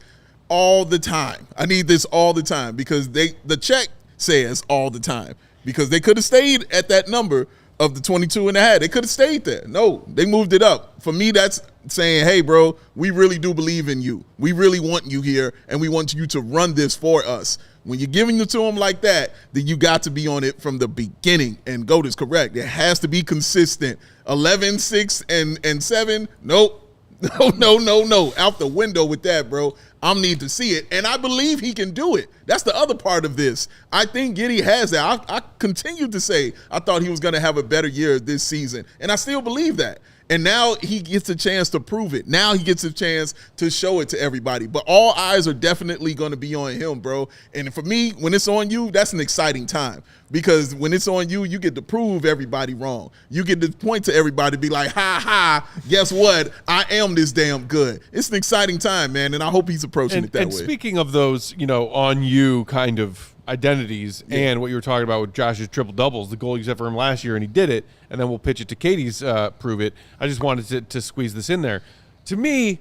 all the time. I need this all the time because the check says all the time, because they could have stayed at that number of the 22 and a half. They could have stayed there. No, they moved it up. For me, that's saying, hey, bro, we really do believe in you. We really want you here, and we want you to run this for us. When you're giving it to them like that, then you got to be on it from the beginning. And Goat is correct. It has to be consistent. 11, 6, and 7, nope. No. Out the window with that, bro. I need to see it. And I believe he can do it. That's the other part of this. I think Giddey has that. I continue to say I thought he was going to have a better year this season. And I still believe that. And now he gets a chance to prove it. Now he gets a chance to show it to everybody. But all eyes are definitely going to be on him, bro. And for me, when it's on you, that's an exciting time. Because when it's on you, you get to prove everybody wrong. You get to point to everybody, be like, ha, guess what? I am this damn good. It's an exciting time, man, and I hope he's approaching it that way. And speaking of those, on you kind of identities and what you were talking about with Josh's triple-doubles, the goal you set for him last year, and he did it, and then we'll pitch it to Katie's prove it. I just wanted to squeeze this in there. To me,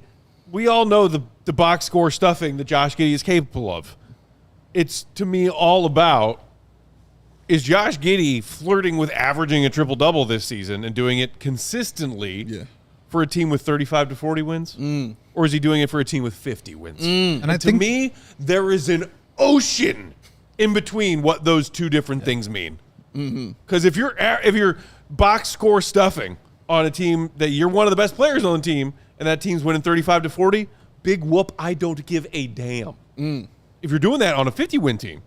we all know the box score stuffing that Josh Giddey is capable of. It's, to me, all about, is Josh Giddey flirting with averaging a triple-double this season and doing it consistently for a team with 35 to 40 wins? Or is he doing it for a team with 50 wins? And to me, there is an ocean in between what those two different things mean. Because if you're box score stuffing on a team that you're one of the best players on the team and that team's winning 35 to 40, big whoop, I don't give a damn. If you're doing that on a 50-win team,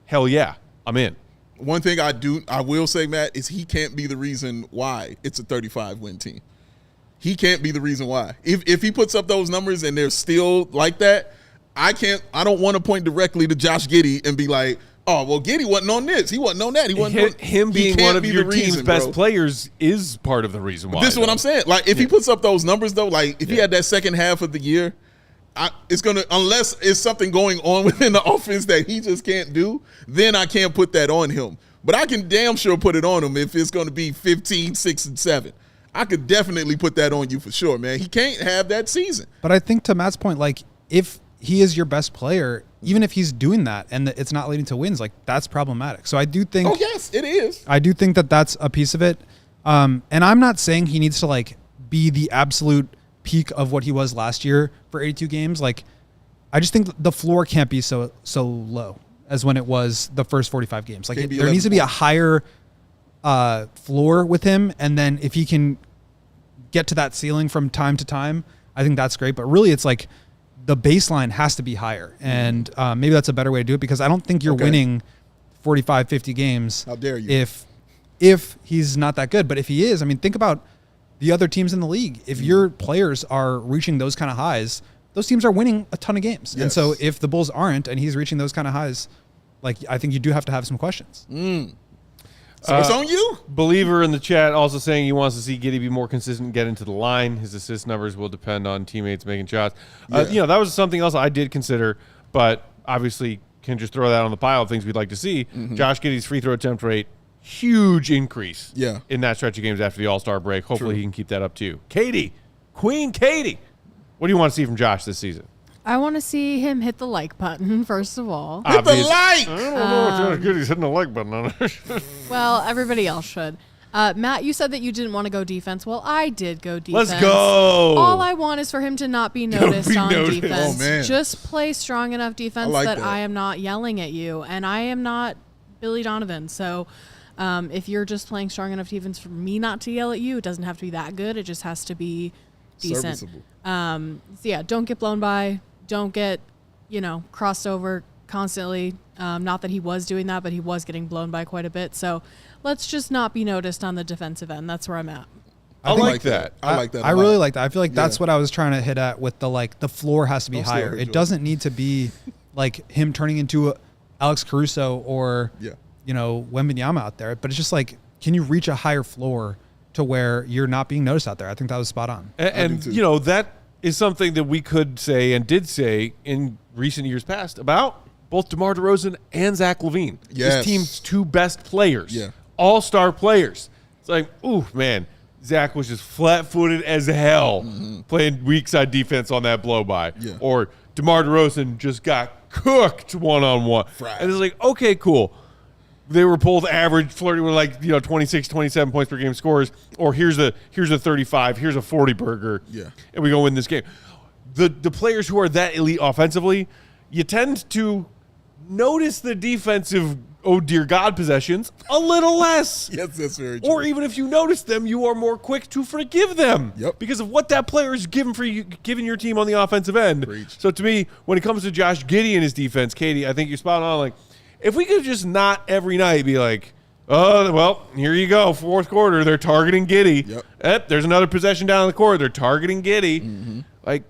hell yeah, I'm in. One thing I will say, Matt, is he can't be the reason why it's a 35-win team. He can't be the reason why. If he puts up those numbers and they're still like that, I don't want to point directly to Josh Giddey and be like, oh, well, Giddey wasn't on this. He wasn't on that. He wasn't him being one of your team's best players is part of the reason why. This is what I'm saying. Like, if he puts up those numbers, though, like if he had that second half of the year, it's going to, unless it's something going on within the offense that he just can't do, then I can't put that on him. But I can damn sure put it on him if it's going to be 15, 6, and 7. I could definitely put that on you for sure, man. He can't have that season. But I think to Matt's point, like, if he is your best player, even if he's doing that and it's not leading to wins, like, that's problematic. So I do think. Oh, yes, it is. I do think that that's a piece of it. And I'm not saying he needs to, like, be the absolute peak of what he was last year for 82 games. Like, I just think the floor can't be so low as when it was the first 45 games. Like, there needs to be a higher floor with him, and then if he can get to that ceiling from time to time, I think that's great. But really, it's like the baseline has to be higher, and maybe that's a better way to do it, because I don't think you're winning 45, 50 games. How dare you? If he's not that good. But if he is, I mean, think about the other teams in the league. If your players are reaching those kind of highs, those teams are winning a ton of games. Yes. And so if the Bulls aren't and he's reaching those kind of highs, like, I think you do have to have some questions. So it's on you. Believer in the chat also saying he wants to see Giddey be more consistent, get into the line. His assist numbers will depend on teammates making shots. That was something else I did consider, but obviously can just throw that on the pile of things we'd like to see. Josh Giddey's free throw attempt rate, huge increase in that stretch of games after the All-Star break. Hopefully he can keep that up too. Queen Katie, what do you want to see from Josh this season? I want to see him hit the like button, first of all. Hit the like! I don't know if Giddey's hitting the like button on it. Well, everybody else should. Matt, you said that you didn't want to go defense. Well, I did go defense. Let's go! All I want is for him to not be noticed on defense. Oh, man. Just play strong enough defense that I am not yelling at you, and I am not Billy Donovan. So if you're just playing strong enough defense for me not to yell at you, it doesn't have to be that good. It just has to be decent. Serviceable. So yeah, don't get blown by. Don't get, crossed over constantly. Not that he was doing that, but he was getting blown by quite a bit. So let's just not be noticed on the defensive end. That's where I'm at. I like that. I like that. I really like that. I feel like that's what I was trying to hit at with the floor has to be higher. It doesn't need to be like him turning into Alex Caruso or, Wembanyama out there. But it's just like, can you reach a higher floor to where you're not being noticed out there? I think that was spot on. And that is something that we could say and did say in recent years past about both DeMar DeRozan and Zach LaVine. Yes. His team's two best players, all-star players. It's like, ooh, man, Zach was just flat-footed as hell playing weak side defense on that blow-by. Yeah. Or DeMar DeRozan just got cooked one-on-one. And it's like, okay, cool. They were both average, flirting with 26, 27 points per game scores. Or here's a 35, here's a 40 burger. Yeah. And we go win this game. The players who are that elite offensively, you tend to notice the defensive, oh dear God, possessions a little less. Yes, that's very true. Or even if you notice them, you are more quick to forgive them. Yep. Because of what that player is giving your team on the offensive end. Preach. So to me, when it comes to Josh Giddey and his defense, Katie, I think you're spot on. Like, if we could just not every night be like, oh, well, here you go, fourth quarter, they're targeting Giddey. Yep. There's another possession down the court, they're targeting Giddey. Like,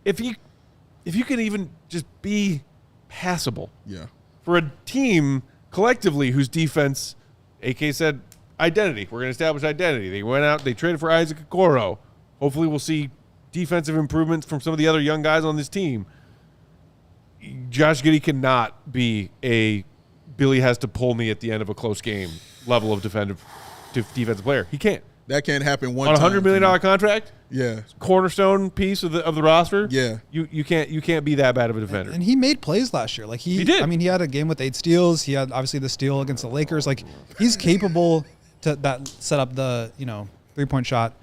if you can even just be passable for a team collectively whose defense, AK said, identity. We're going to establish identity. They went out, they traded for Isaac Okoro. Hopefully we'll see defensive improvements from some of the other young guys on this team. Josh Giddey cannot be a Billy has to pull me at the end of a close game level of defensive player. He can't. That can't happen on a $100 million contract. Yeah, cornerstone piece of the roster. Yeah, you can't be set up a defender. And he made plays last year. Like he did. I mean, he had a game with 8 steals. He had obviously the steal against the Lakers. Like he's capable to set up the 3-point shot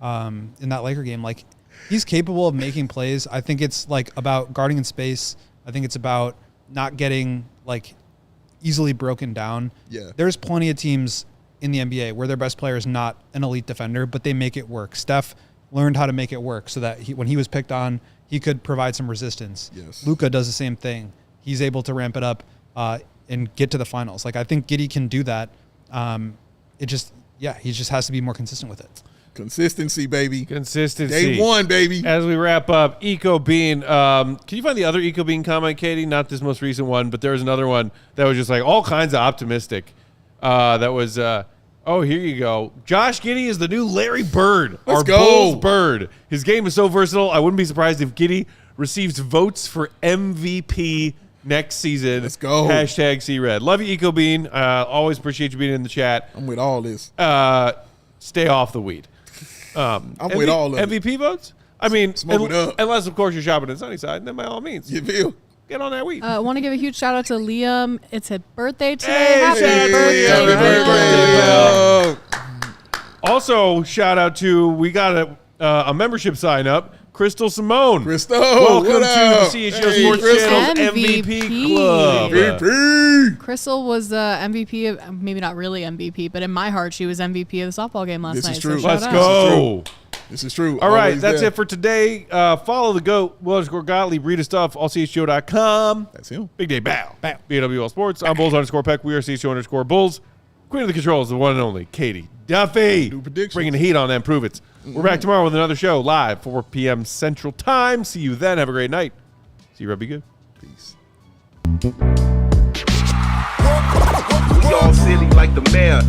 in that Laker game. Like he's capable of making plays. I think it's like about guarding in space. I think it's about not getting easily broken down. Yeah. There's plenty of teams in the NBA where their best player is not an elite defender, but they make it work. Steph learned how to make it work so that when he was picked on, he could provide some resistance. Yes. Luka does the same thing. He's able to ramp it up and get to the finals. Like I think Giddey can do that. He just has to be more consistent with it. Consistency, baby. Consistency. Day one, baby. As we wrap up, Eco Bean. Can you find the other Eco Bean comment, Katie? Not this most recent one, but there was another one that was just like all kinds of optimistic. That was, here you go. Josh Giddey is the new Larry Bird. Let's our go. Bulls Bird. His game is so versatile, I wouldn't be surprised if Giddey receives votes for MVP next season. Let's go. Hashtag C-Red. Love you, Eco Bean. Always appreciate you being in the chat. I'm with all this. Stay off the weed. I'm with all of it. MVP votes? I mean, Smoke it up. unless, of course, you're shopping in Sunnyside, then by all means, You feel? get on that weed. I want to give a huge shout out to Liam. It's his birthday today. Hey, Happy happy birthday, birthday, Liam. Also, shout out to, we got a membership sign up, Crystal Simone. Crystal, welcome what to up? the CHGO Hey, Sports Crystal. Channel's MVP Club. MVP. Crystal was MVP of, maybe not really MVP, but in my heart, she was MVP of the softball game last This night. is true. So shout Let's out. go. This is true. All right, Always that's there. it for today. Follow the GOAT, Will_Gottlieb, read his stuff, allchgo.com. That's him. Big day, bow. BWL Sports. I'm Bulls_Peck. We are CHGO_Bulls. Queen of the Controls, the one and only Katie Duffy. Do predictions. Bringing the heat on them, prove it. We're back tomorrow with another show live, 4 p.m. Central Time. See you then. Have a great night. See you, Red. Be good. Peace. We all silly like the mayor.